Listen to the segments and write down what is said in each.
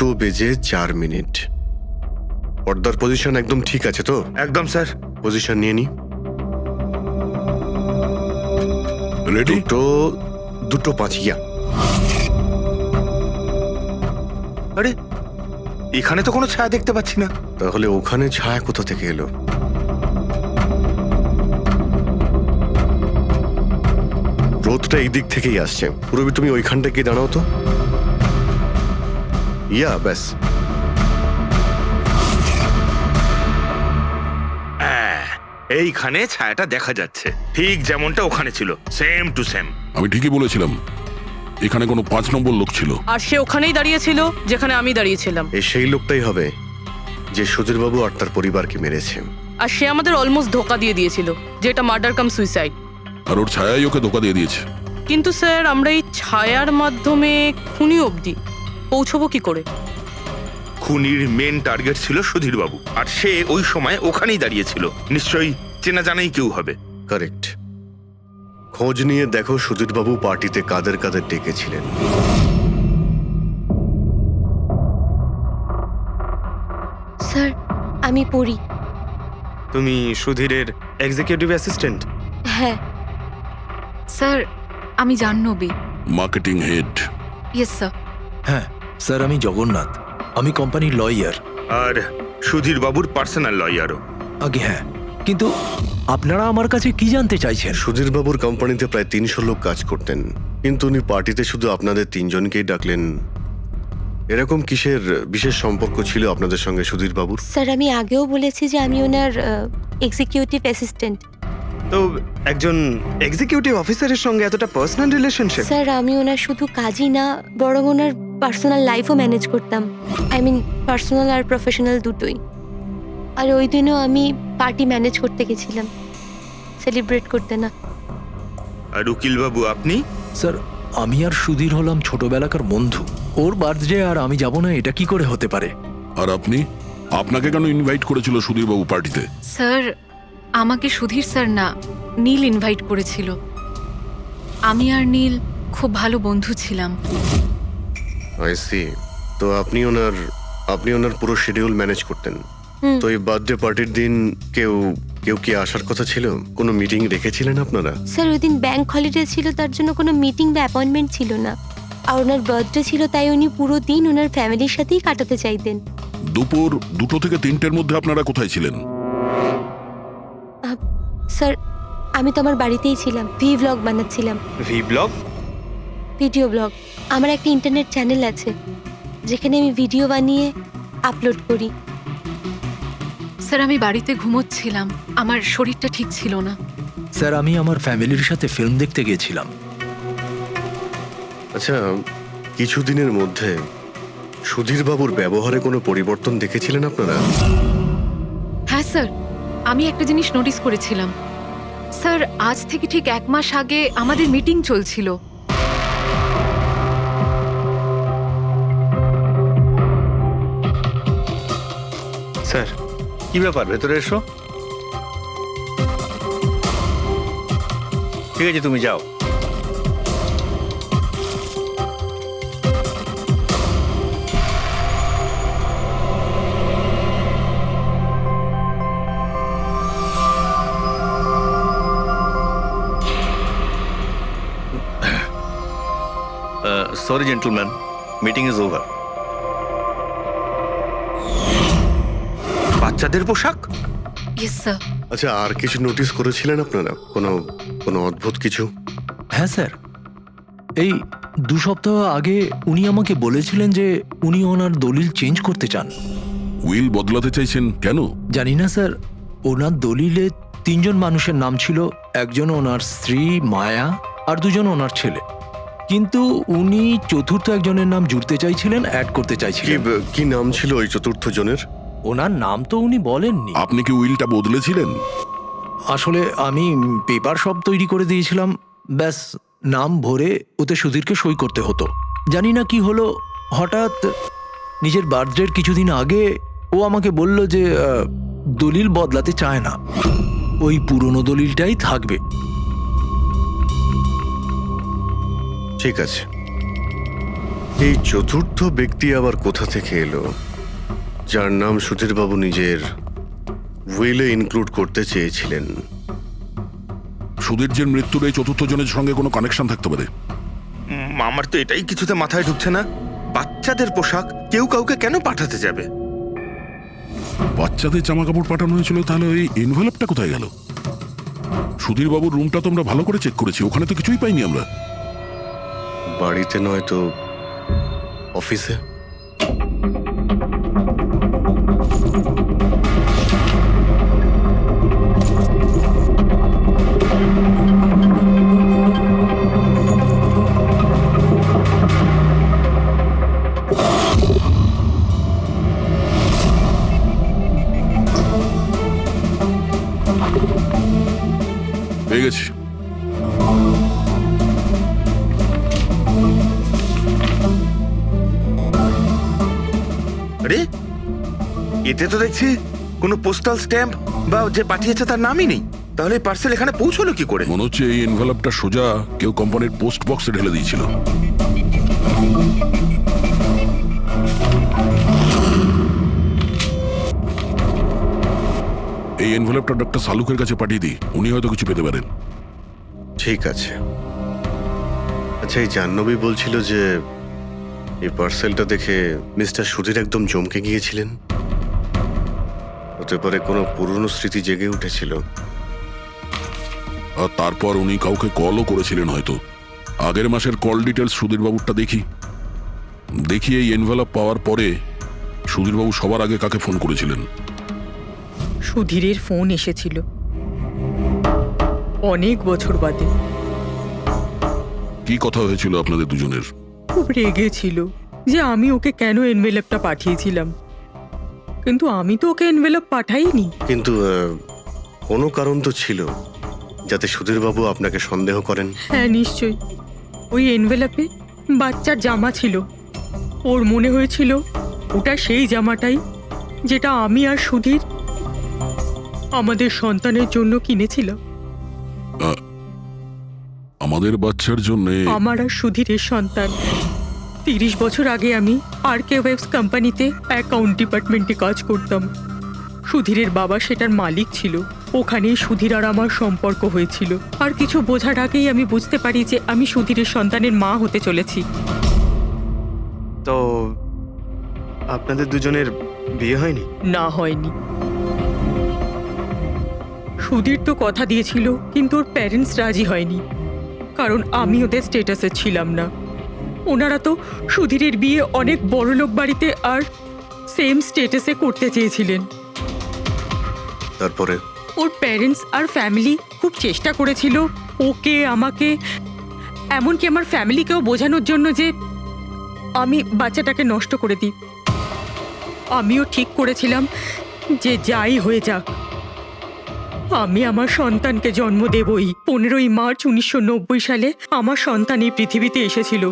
2:04 পর্দার পজিশন একদম ঠিক আছে তো? একদম স্যার। পজিশন নিয়ে নি। রেডি? 2:05 ইয়া। আরে এখানে তো কোনো ছায়া দেখতে পাচ্ছি না। তাহলে ওখানে ছায়া কোথা থেকে এলো? রোদটা এই দিক থেকেই আসছে। পুরবি তুমি ওইখানটা গিয়ে দাঁড়াও তো। ইয়া ব্যাস। হ্যাঁ, এইখানে ছায়াটা দেখা যাচ্ছে, ঠিক যেমনটা ওখানে ছিল, সেম টু সেম। আমি ঠিকই বলেছিলাম, এখানে কোনো 5 নম্বর লোক ছিল। আর সে ওখানেই দাঁড়িয়েছিল যেখানে আমি দাঁড়িয়েছিলাম। এই সেই লোকটাই হবে যে সুধীরবাবু আর তার পরিবারকে মেরেছে। আর সে আমাদের অলমোস্ট ধোকা দিয়ে দিয়েছিল যে এটা মার্ডার কাম সুইসাইড। আর ওর ছায়াই ওকে ধোকা দিয়ে দিয়েছে। কিন্তু স্যার আমরা এই ছায়ার মাধ্যমে খুনি অবধি পৌঁছবো কি করে? খুনির মেন টার্গেট ছিল সুধীর বাবু, আর সে ওই সময় ওখানেই দাঁড়িয়েছিল। নিশ্চয়ই চেনা জানাই কেউ হবে। কারেক্ট। খোঁজ নিয়ে দেখো সুধীরবাবু পার্টিতে কাদের কাদের ডেকেছিলেন। স্যার আমি পড়ি। তুমি সুধীরের এক্সিকিউটিভ অ্যাসিস্ট্যান্ট? হ্যাঁ স্যার আমি Jahnavi. Marketing head. Yes sir. হ্যাঁ স্যার, আমি জগন্নাথ, আমি কোম্পানির লয়ার। আর সুধীর বাবুর পার্সোনাল লয়ারও। আগে হ্যাঁ, কিন্তু আপনারা আমার কাছে কি জানতে চাইছেন? সুধীরবাবুর কোম্পানিতে প্রায় 300 লোক কাজ করতেন, কিন্তু উনি পার্টিতে শুধু আপনাদের 3 জনকেই ডাকলেন। এরকম কিসের বিশেষ সম্পর্ক ছিল আপনাদের সঙ্গে সুধীরবাবুর? স্যার আমি আগেও বলেছি যে আমি ওনার এক্সিকিউটিভ অ্যাসিস্ট্যান্ট। তো একজন এক্সিকিউটিভ অফিসারের সঙ্গে এতটা পার্সোনাল রিলেশনশিপ? স্যার আমি ওনার শুধু কাজই না, বরং ওনার পার্সোনাল লাইফও ম্যানেজ করতাম। আই মিন পার্সোনাল আর প্রফেশনাল দুটোই। আর ওই দিনও আমি পার্টি ম্যানেজ করতে গেছিলাম, সেলিব্রেট করতে না। আর উকিল বাবু আপনি? স্যার আমি আর সুধীর হলাম ছোটবেলাকার বন্ধু। ওর বার্থডে আর আমি যাব না, এটা কি করে হতে পারে? আর আপনি? আপনাকে কেন ইনভাইট করেছিল সুধীরবাবু পার্টিতে? স্যার আমাকে সুধীর স্যার না, নীল ইনভাইট করেছিল। আমি আর নীল খুব ভালো বন্ধু ছিলাম। I see. তো আপনি ওনার পুরো শিডিউল ম্যানেজ করতেন। তো এই বার্থডে পার্টির দিন কেউ কি আসার কথা ছিল? কোনো মিটিং রেখেছিলেন আপনারা? স্যার ওই দিন ব্যাংক হলিডে ছিল, তার জন্য কোনো মিটিং বা অ্যাপয়েন্টমেন্ট ছিল না। আর ওনার বার্থডে ছিল, তাই উনি পুরো দিন ওনার ফ্যামিলির সাথেই কাটাতে চাইতেন। দুপুর 2টো থেকে 3টের মধ্যে আপনারা কোথায় ছিলেন? স্যার আমি তো আমার বাড়িতেই ছিলাম, ভ্লগ বানাচ্ছিলাম। ব্লগ? Video blog. আমার একটা ইন্টারনেট চ্যানেল আছে যেখানে আমি ভিডিও বানিয়ে আপলোড করি। স্যার আমি বাড়িতে ঘুমোচ্ছিলাম, আমার শরীরটা ঠিক ছিল না। স্যার আমি আমার ফ্যামিলির সাথে ফিল্ম দেখতে গিয়েছিলাম। আচ্ছা, কিছুদিনের মধ্যে সুধীরবাবুর ব্যবহারে কোনো পরিবর্তন দেখেছিলেন আপনারা? হ্যাঁ স্যার, আমি একটা জিনিস নোটিস করেছিলাম। স্যার আজ থেকে ঠিক 1 মাস আগে আমাদের মিটিং চলছিল। স্যার কি ব্যাপার, ভেতরে এসো। ঠিক আছে তুমি যাও। Sorry gentlemen, meeting is over. বাচ্চাদের পোশাক? Yes sir. আচ্ছা, আর কিছু নোটিস করেছিলেন আপনারা? কোনো অদ্ভুত কিছু? হ্যাঁ স্যার, এই 2 সপ্তাহ আগে উনি আমাকে বলেছিলেন যে উনি ওনার দলিল চেঞ্জ করতে চান। উইল বদলাতে চাইছেন কেন? জানি না স্যার, ওনার দলিলে 3 জন মানুষের নাম ছিল, একজন ওনার স্ত্রী মায়া আর 2 জন ওনার ছেলে। কিন্তু উনি চতুর্থ একজনের নাম জুড়তে চাইছিলেন, অ্যাড করতে চাইছিলেন। কি নাম ছিল ওই চতুর্থ জনের? ওনার নাম তো উনি বলেননি। আপনি কি উইলটা বদলেছিলেন? আসলে আমি পেপার সব তৈরি করে দিয়েছিলাম, ব্যাস নাম ভরে ওতে সুধীরকে সই করতে হতো। জানি না কি হলো, হঠাৎ নিজের বার্থডের কিছুদিন আগে ও আমাকে বলল যে দলিল বদলাতে চায় না, ওই পুরনো দলিলটাই থাকবে। ঠিক আছে, এই চতুর্থ ব্যক্তি আবার কোথা থেকে এলো, যার নাম সুধীরবাবু নিজের উইলে ইনক্লুড করতে চেয়েছিলেন? সুধীরজির মৃত্যুর এই চতুর্থ জনের সঙ্গে কোনো কানেকশন থাকতে পারে। আমার তো এটাই কিছুতে মাথায় ঢুকছে না। বাচ্চাদের পোশাক কেউ কাউকে কেন পাঠাতে যাবে? বাচ্চাদের জামা কাপড় পাঠানো হয়েছিল, তাহলে ওই এনভেলপটা কোথায় গেল? সুধীরবাবুর রুমটা তো আমরা ভালো করে চেক করেছি, ওখানে তো কিছুই পাইনি আমরা। বাড়িতে নয় তো অফিসে? পেয়ে গেছি। আরে এতে তো দেখছি কোনো পোস্টাল স্ট্যাম্প বা যে পাঠিয়েছে তার নামই নেই। তাহলে পার্সেল এখানে পৌঁছলো কি করে? মনে হচ্ছে এই এনভেলপটা সোজা কেউ কোম্পানির পোস্ট বক্সে ঢেলে দিয়েছিল। এই এনভেলপটা ডক্টর সালুকের কাছে পাঠিয়ে দিই, উনি হয়তো কিছু পেতে পারেন। ঠিক আছে। আচ্ছা, এই জাহ্নবী বলছিল যে এই পার্সেলটা দেখে মিস্টার সুধীর একদম চমকে গিয়েছিলেন। হতে পারে কোনো পুরনো স্মৃতি জেগে উঠেছিল। আর তারপর উনি কাউকে কলও করেছিলেন হয়তো। আগের মাসের কল ডিটেলস সুধীরবাবুরটা দেখি এই এনভেলপ পাওয়ার পরে সুধীরবাবু সবার আগে কাকে ফোন করেছিলেন? সুধীরের ফোন এসেছিল অনেক বছর বাদে। কি কথা হয়েছিল আপনাদের দুজনের? খুব রেগেছিল যে আমি ওকে কেন এনভেলপটা পাঠিয়েছিলাম, কিন্তু আমি তো ওকে এনভেলপ পাঠাইনি। কিন্তু কোনো কারণ তো ছিল যাতে সুধীরবাবু আপনাকে সন্দেহ করেন। হ্যাঁ নিশ্চয়ই, ওই এনভেলপে বাচ্চার জামা ছিল। ওর মনে হয়েছিল ওটা সেই জামাটাই যেটা আমি আর সুধীর আমাদের সন্তানের জন্য কিনেছিলাম। আমাদের বাচ্চার জন্য? আমার আর সুধীরের সন্তান। 30 বছর আগে আমি আরকে ওয়েবস কোম্পানিতে অ্যাকাউন্ট ডিপার্টমেন্টে কাজ করতাম। সুধীরের বাবা সেটার মালিক ছিল। ওখানেই সুধীর আর আমার সম্পর্ক হয়েছিল। আর কিছু বোঝার আগেই আমি বুঝতে পারি যে আমি সুধীরের সন্তানের মা হতে চলেছি। তো আপনাদের দুজনের বিয়ে হয়নি? না, হয়নি। সুধীর তো কথা দিয়েছিল, কিন্তু ওর প্যারেন্টস রাজি হয়নি, কারণ আমি ওদের স্টেটাসে ছিলাম না। ওনারা তো সুধীরের বিয়ে অনেক বড়লোক বাড়িতে আর সেম স্টেটাসে করতে চেয়েছিলেন। তারপরে ওর প্যারেন্টস আর ফ্যামিলি খুব চেষ্টা করেছিল ওকে, আমাকে, এমনকি আমার ফ্যামিলিকেও বোঝানোর জন্য যে আমি বাচ্চাটাকে নষ্ট করে দিই। আমিও ঠিক করেছিলাম যে যাই হয়ে যাক আমি আমার সন্তানকে জন্ম দেবই। 15ই মার্চ 1990 সালে আমার সন্তান এই পৃথিবীতে এসেছিল,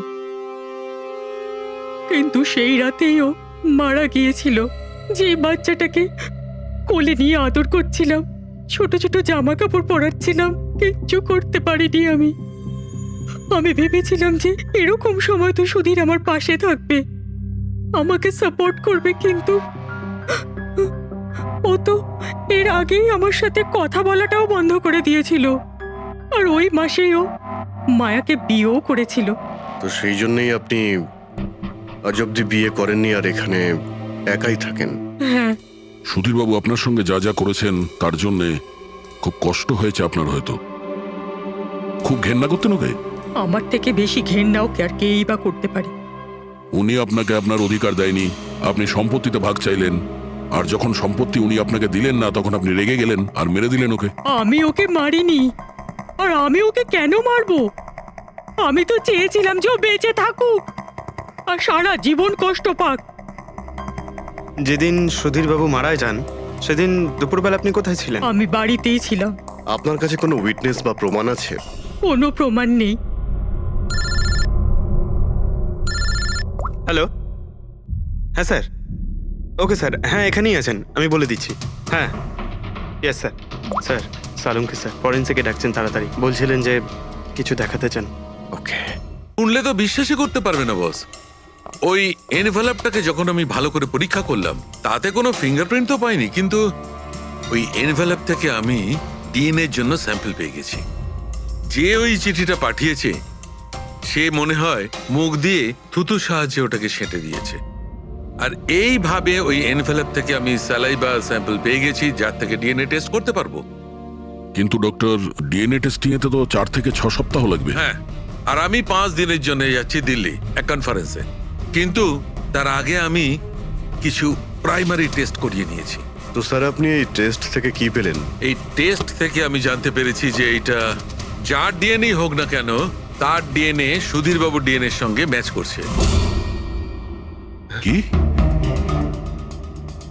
কিন্তু সেই রাতেই ও মারা গিয়েছিল। যে বাচ্চাটাকে কোলে নিয়ে আদর করছিলাম, ছোট ছোট জামা কাপড় পরাচ্ছিলাম, কিচ্ছু করতে পারিনি আমি। আমি ভেবেছিলাম যে এরকম সময় তো সুধীর আমার পাশে থাকবে, আমাকে সাপোর্ট করবে, কিন্তু ও তো এর আগেই আমার সাথে কথা বলাটাও বন্ধ করে দিয়েছিল। আর ওই মাসেই ও মায়াকে বিয়েও করেছিল। তো সেই জন্যই আপনি আজ অব্দি বিয়ে করেননি আর এখানে একাই থাকেন? হ্যাঁ। সুধীরবাবু আপনার সঙ্গে যা যা করেছেন তার জন্য খুব কষ্ট হয়েছে আপনার হয়তো। খুব ঘেন্না করতেন ওকে? আমার থেকে বেশি ঘেন্নাও কে আর কেই বা করতে পারে। উনি আপনাকে আপনার অধিকার দেয়নি, আপনি সম্পত্তিতে ভাগ চাইলেন, আর যখন সম্পত্তি উনি আপনাকে দিলেন না তখন আপনি রেগে গেলেন আর মেরে দিলেন ওকে। আমি ওকে মারিনি, আর আমি ওকে কেন মারবো? আমি তো চেয়েছিলাম যে ও বেঁচে থাকুক আর সারা জীবন কষ্ট পাক। যেদিন সুধীরবাবু মারা যান সেদিন দুপুরবেলা আপনি কোথায় ছিলেন? আমি বাড়িতেই ছিলাম। আপনার কাছে কোনো উইটনেস বা প্রমাণ আছে? কোনো প্রমাণ নেই। হ্যালো, হ্যাঁ স্যার। ওকে স্যার, হ্যাঁ এখানেই আছেন, আমি বলে দিচ্ছি। হ্যাঁ, ইয়েস স্যার। স্যার সালুমকে স্যার ফরেন্সিকে ডাকছেন তাড়াতাড়ি, বলছিলেন যে কিছু দেখাতে চান। ওকে। শুনলে তো বিশ্বাসই করতে পারবে না বস। ওই এনভেলপটাকে যখন আমি ভালো করে পরীক্ষা করলাম তাতে কোনো ফিঙ্গারপ্রিন্ট তো পাইনি, কিন্তু ওই এনভেলপ থেকে আমি ডিএনএ এর জন্য স্যাম্পল পেয়ে গেছি। যে ওই চিঠিটা পাঠিয়েছে সে মনে হয় মুখ দিয়ে থুতু সাহায্যে ওটাকে সেঁটে দিয়েছে। আর এইভাবে ওই এনভেলপ থেকে আমি স্যালাইভা স্যাম্পল পেয়ে গেছি, যার থেকে ডিএনএ টেস্ট করতে পারবো। কিন্তু ডক্টর, ডিএনএ টেস্টিং এতে তো 4 থেকে 6 সপ্তাহ লাগবে। হ্যাঁ, আর আমি 5 দিনের জন্য যাচ্ছি দিল্লি এক কনফারেন্সে, কিন্তু তার আগে আমি কিছু প্রাইমারি টেস্ট করিয়ে নিয়েছি। তো স্যার আপনি এই টেস্ট থেকে কি পেলেন? এই টেস্ট থেকে আমি জানতে পেরেছি যে এটা যার ডিএনএ হোক না কেন তার ডিএনএ সুধীর বাবুর ডিএনএ এর সঙ্গে ম্যাচ করছে। কি?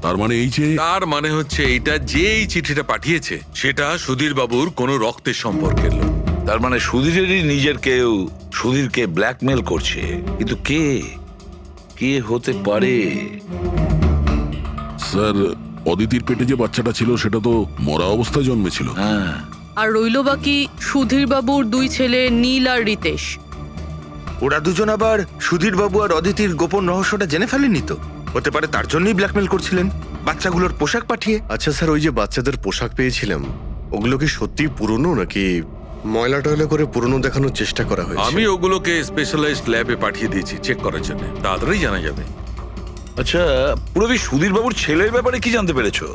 তার মানে এই যে তার মানে হচ্ছে এইটা যে এই চিঠিটা পাঠিয়েছে সেটা সুধীর বাবুর কোনো রক্তের সম্পর্কের লোক। তার মানে সুধীরেরই নিজের কেউ সুধীরকে ব্ল্যাকমেল করছে, কিন্তু কে কে হতে পারে? স্যার, অদিতির পেটে যে বাচ্চাটা ছিল সেটা তো মরা অবস্থায় জন্মেছিল। হ্যাঁ, আর রইল বাকি সুধীর বাবুর 2 ছেলে নীল আর রিতেশ। ওরা দুজন আবার সুধীর বাবু আর অদিতির গোপন রহস্যটা জেনে ফেলেনি তো? হতে পারে তার জন্যই ব্ল্যাকমেল করছিলেন, বাচ্চাগুলোর পোশাক পাঠিয়ে। আচ্ছা স্যার, ওই যে বাচ্চাদের পোশাক পেয়েছিলাম ওগুলো কি সত্যি পুরনো নাকি ময়লা টয়লা করে পুরনো দেখানোর চেষ্টা করা হয়েছে? আমি ওগুলোকে স্পেশালাইজড ল্যাবে পাঠিয়ে দিয়েছি চেক করার জন্য, তাড়াতাড়ি জানা যাবে। আচ্ছা, পুরবি সুধীর বাবুর ছেলের ব্যাপারে কি জানতে পেরেছো?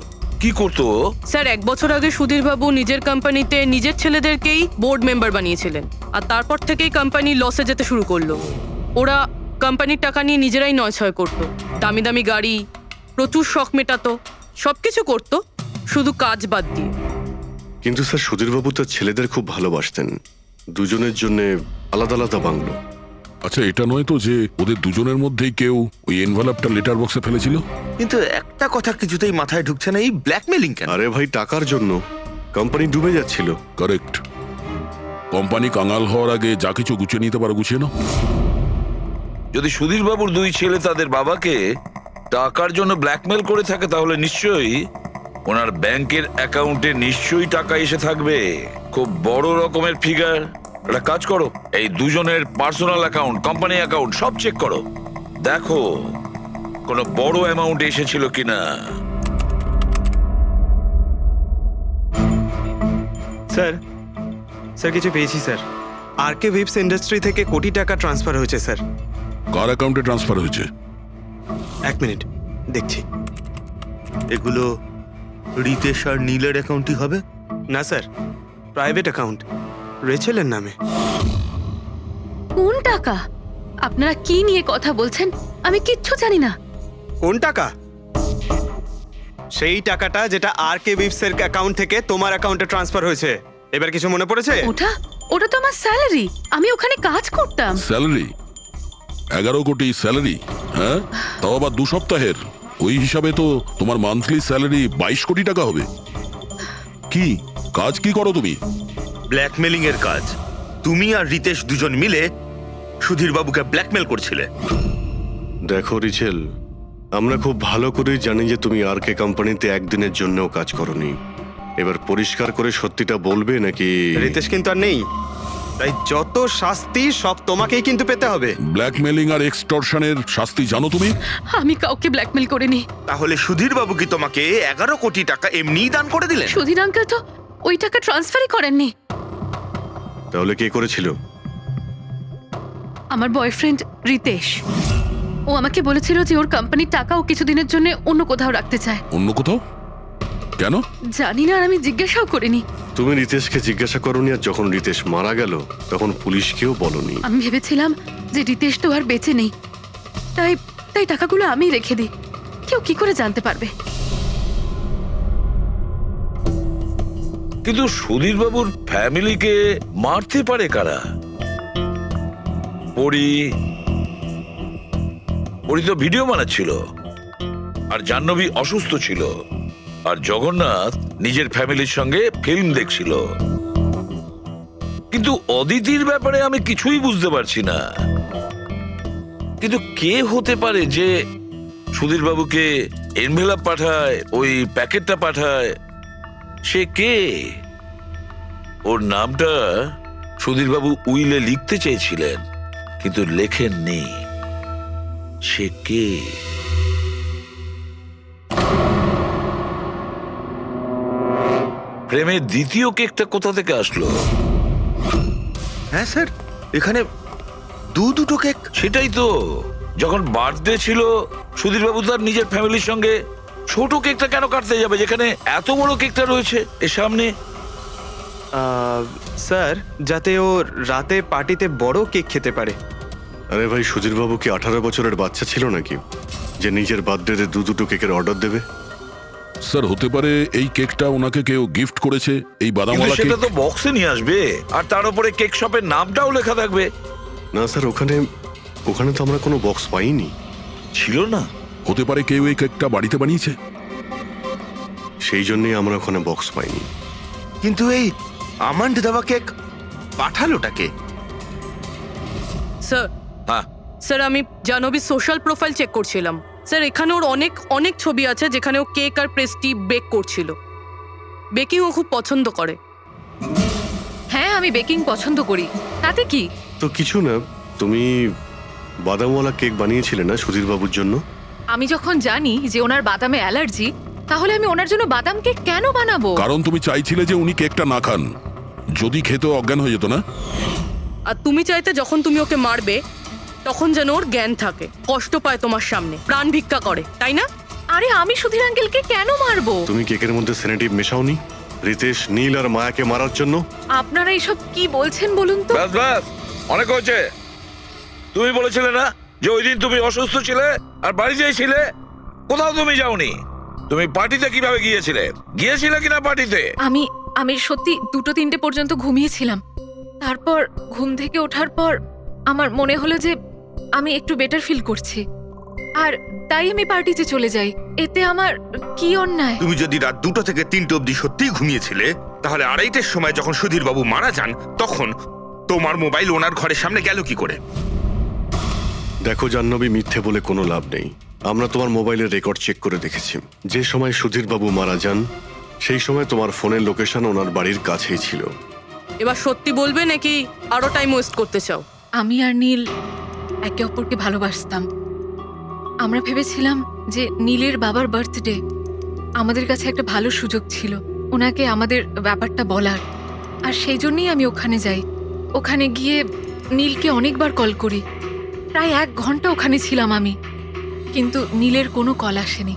কি করতো? স্যার 1 বছর আগে সুধীর বাবু নিজের কোম্পানিতে নিজের ছেলেদেরকেই বোর্ড মেম্বার বানিয়েছিলেন, আর তারপর থেকেই কোম্পানি লসে যেতে শুরু করলো। ওরা কোম্পানির টাকা নিয়ে নিজেরাই নয়ছয় করতো, দামি দামি গাড়ি, প্রচুর শখ মেটাতো, সবকিছু করতো শুধু কাজ বাদ দিয়ে। কিন্তু স্যার সুধীরবাবু তার ছেলেদের খুব ভালোবাসতেন, দুজনের জন্য আলাদা আলাদা বাংলো। আচ্ছা, এটা নয় তো যে ওদের দুজনের মধ্যেই কেউ ওই এনভেলপটা লেটার বক্সে ফেলেছিল? কিন্তু একটা কথা কিছুতেই মাথায় ঢুকছে না, এই ব্ল্যাকমেলিং কেন? আরে ভাই, টাকার জন্য। কোম্পানি ডুবে যাচ্ছিল। কারেক্ট। কোম্পানি কাঙাল হওয়ার আগে যা কিছু গুছিয়ে নিতে পারে গুছিয়ে নাও। যদি সুধীর বাবুর 2 ছেলে তাদের বাবাকে টাকার জন্য ব্ল্যাকমেল করে থাকে, তাহলে নিশ্চয়ই ওনার ব্যাংকের অ্যাকাউন্টে নিশ্চয়ই টাকা এসে থাকবে, খুব বড় রকমের ফিগার। একটা কাজ করো, এই দুজনের পার্সোনাল অ্যাকাউন্ট, কোম্পানি অ্যাকাউন্ট সব চেক করো, দেখো কোনো বড় অ্যামাউন্ট এসেছিল কিনা। স্যার, স্যার কিছু পেয়েছি স্যার। আরকে ভিপস ইন্ডাস্ট্রি থেকে কোটি টাকা ট্রান্সফার হয়েছে স্যার। কার অ্যাকাউন্টে ট্রান্সফার হয়েছে? 1 মিনিট দেখছি। এগুলো রিতেশ আর নীলের অ্যাকাউন্টই হবে? না স্যার, প্রাইভেট অ্যাকাউন্ট, রেচেলের নামে। কোন টাকা? আপনারা কি নিয়ে কথা বলছেন? আমি কিচ্ছু জানি না। কোন টাকা? সেই টাকাটা যেটা আরকে ভিপস এর অ্যাকাউন্ট থেকে তোমার অ্যাকাউন্টে ট্রান্সফার হয়েছে। এবার কিছু মনে পড়েছে? ওটা তো আমার স্যালারি, আমি ওখানে কাজ করতাম। স্যালারি? 11 কোটি স্যালারি? হ্যাঁ, তাও আবার 2 সপ্তাহের। ওই হিসাবে তো তোমার মান্থলি স্যালারি 22 কোটি টাকা হবে। কি কাজ কি করো তুমি? ব্ল্যাকমেলিং এর কাজ। তুমি আর রিতেশ দুজন মিলে সুধীর বাবুকে ব্ল্যাকমেল করছিলে। দেখো রিচেল, আমরা খুব ভালো করেই জানি যে তুমি আরকে কোম্পানিতে একদিনের জন্যও কাজ করনি। এবার পরিষ্কার করে সত্যিটা বলবে নাকি? রিতেশ কিন্তু আর নেই, তাই যত শাস্তি সব তোমাকেই কিন্তু পেতে হবে। ব্ল্যাকমেলিং আর এক্সটর্শনের শাস্তি জানো তুমি? আমি কাউকে ব্ল্যাকমেল করিনি। তাহলে সুধীর বাবু কি তোমাকে 11 কোটি টাকা এমনিই দান করে দিলেন? সুধীর আঙ্কেল তো ওই টাকা ট্রান্সফারই করেননি। তাহলে কে করেছিল? আমার বয়ফ্রেন্ড রিতেশ। ও আমাকে বলেছিল যে ওর কোম্পানির টাকা ও কিছুদিনের জন্য অন্য কোথাও রাখতে চায়। অন্য কোথাও? কেন? জানি না, আর আমি জিজ্ঞাসাও করিনি। তুমি রিতেশকে জিজ্ঞাসা করনি, আর যখন রিতেশ মারা গেল তখন পুলিশকেও বলনি। আমি ভেবেছিলাম যে রিতেশ তো আর বেঁচে নেই, তাই তাই টাকাগুলো আমি রেখে দিই। কেউ কি করে জানতে পারবে? কিন্তু সুধীর বাবুর ফ্যামিলিকে মারতে পারে কারা? পরি তো ভিডিও বানাচ্ছিল, আর জাহ্নবী অসুস্থ ছিল, আর জগন্নাথ নিজের ফ্যামিলির সঙ্গে ফিল্ম দেখছিল। কিন্তু অদিতির ব্যাপারে আমি কিছুই বুঝতে পারছি না। কিন্তু কে হতে পারে যে সুধীর বাবুকে এনভেলপ পাঠায়, ওই প্যাকেটটা পাঠায়? সে কে? ওর নামটা সুধীর বাবু উইলে লিখতে চেয়েছিলেন, কিন্তু লেখেননি। সে কে? প্রেমের দ্বিতীয় কেকটা কোথা থেকে আসলো? হ্যাঁ স্যার, এখানে দুটো কেক। সেটাই তো, যখন বার্থডে ছিল সুধীরবাবু তার নিজের ফ্যামিলির সঙ্গে, ছোট কেকটা কেন কাটতে যাবে যেখানে এত বড় কেকটা রয়েছে এর সামনে? স্যার, যাতে ও রাতে পার্টিতে বড় কেক খেতে পারে। আরে ভাই, সুধীর বাবু কি 18 বছরের বাচ্চা ছিল নাকি যে নিজের বার্থডেতে দুটো কেকের অর্ডার দেবে? স্যার, হতে পারে এই কেকটা ওনাকে কেউ গিফট করেছে, এই কিন্তু বাদামওয়ালা সেটা কেক। তো বক্সে নিয়ে আসবে, আর তার উপরে কেক শপের নামটাও লেখা থাকবে। না স্যার, ওখানে তো আমরা কোনো বক্স পাইনি। ছিল না? হতে পারে কেউ এই কেকটা বাড়িতে বানিয়েছে। সেই জন্যই আমরা ওখানে বক্স পাইনি। কিন্তু এই আমন্ড দেওয়া কেক পাঠালোটাকে? স্যার, হ্যাঁ, স্যার আমি জাহ্নবীর সোশ্যাল প্রোফাইল চেক করছিলাম। স্যার, এখানে ওর অনেক অনেক ছবি আছে যেখানে ও কেক আর পেস্ট্রি বেক করছিল। বেকিং ও খুব পছন্দ করে। হ্যাঁ, আমি বেকিং পছন্দ করি, তাতে কি? তো কিছু না, তুমি বাদামওয়ালা কেক বানিয়েছিলে না সুধীর বাবুর জন্য? আমি যখন জানি যে ওনার বাদামে অ্যালার্জি, তাহলে আমি ওনার জন্য বাদাম কেক কেন বানাবো? কারণ তুমি চাইছিলে যে উনি কেকটা না খান, যদি খেতে অজ্ঞান হয়ে যেত না। আর তুমি চাইতে যখন তুমি ওকে মারবে তখন যেন ওর জ্ঞান থাকে, কষ্ট পায় তোমার সামনে, প্রাণ ভিক্ষা করে, তাই না? আরে আমি সুধীর আঙ্কেলকে কেন মারবো? তুমি কেকের মধ্যে সেনেটিভ মেশাওনি রিতেশ, নীল আর মায়াকে মারার জন্য? আপনারা এইসব কি বলছেন বলুন তো? ব্যাস ব্যাস, অনেক হয়েছে। তুমি বলেছিলে না যে ওই দিন তুমি অসুস্থ ছিলে আর বাড়িতেই ছিলে? কোথাও তুমি যাওনি। তুমি পার্টিতে কিভাবে গিয়েছিলে কিনা পার্টিতে? আমি সত্যি 2-3টে পর্যন্ত ঘুমিয়েছিলাম। তারপর ঘুম থেকে ওঠার পর আমার মনে হলো যে আমি একটু বেটার ফিল করছি, আর তাই আমি পার্টিতে চলে যাই। এতে আমার কি অন্যায়? তুমি যদি রাত 2টো থেকে 3টে অবধি সত্যিই ঘুমিয়েছিলে, তাহলে 2:30টার সময় যখন সুধীর বাবু মারা যান, তখন তোমার মোবাইল ওনার ঘরের সামনে গেল কি করে? দেখো জাহ্নবী, মিথ্যে বলে কোনো লাভ নেই। আমরা তোমার মোবাইলের রেকর্ড চেক করে দেখেছি। যে সময় সুধীর বাবু মারা যান সেই সময় তোমার ফোনের লোকেশন ওনার বাড়ির কাছেই ছিল। এবার সত্যি বলবে নাকি আরো টাইম ওয়েস্ট করতে চাও? আমি আর নীল একে অপরকে ভালোবাসতাম। আমরা ভেবেছিলাম যে নীলের বাবার বার্থডে আমাদের কাছে একটা ভালো সুযোগ ছিল ওনাকে আমাদের ব্যাপারটা বলার, আর সেই জন্যই আমি ওখানে যাই। ওখানে গিয়ে নীলকে অনেকবার কল করি, প্রায় 1 ঘন্টা ওখানে ছিলাম আমি, কিন্তু নীলের কোনো কল আসেনি।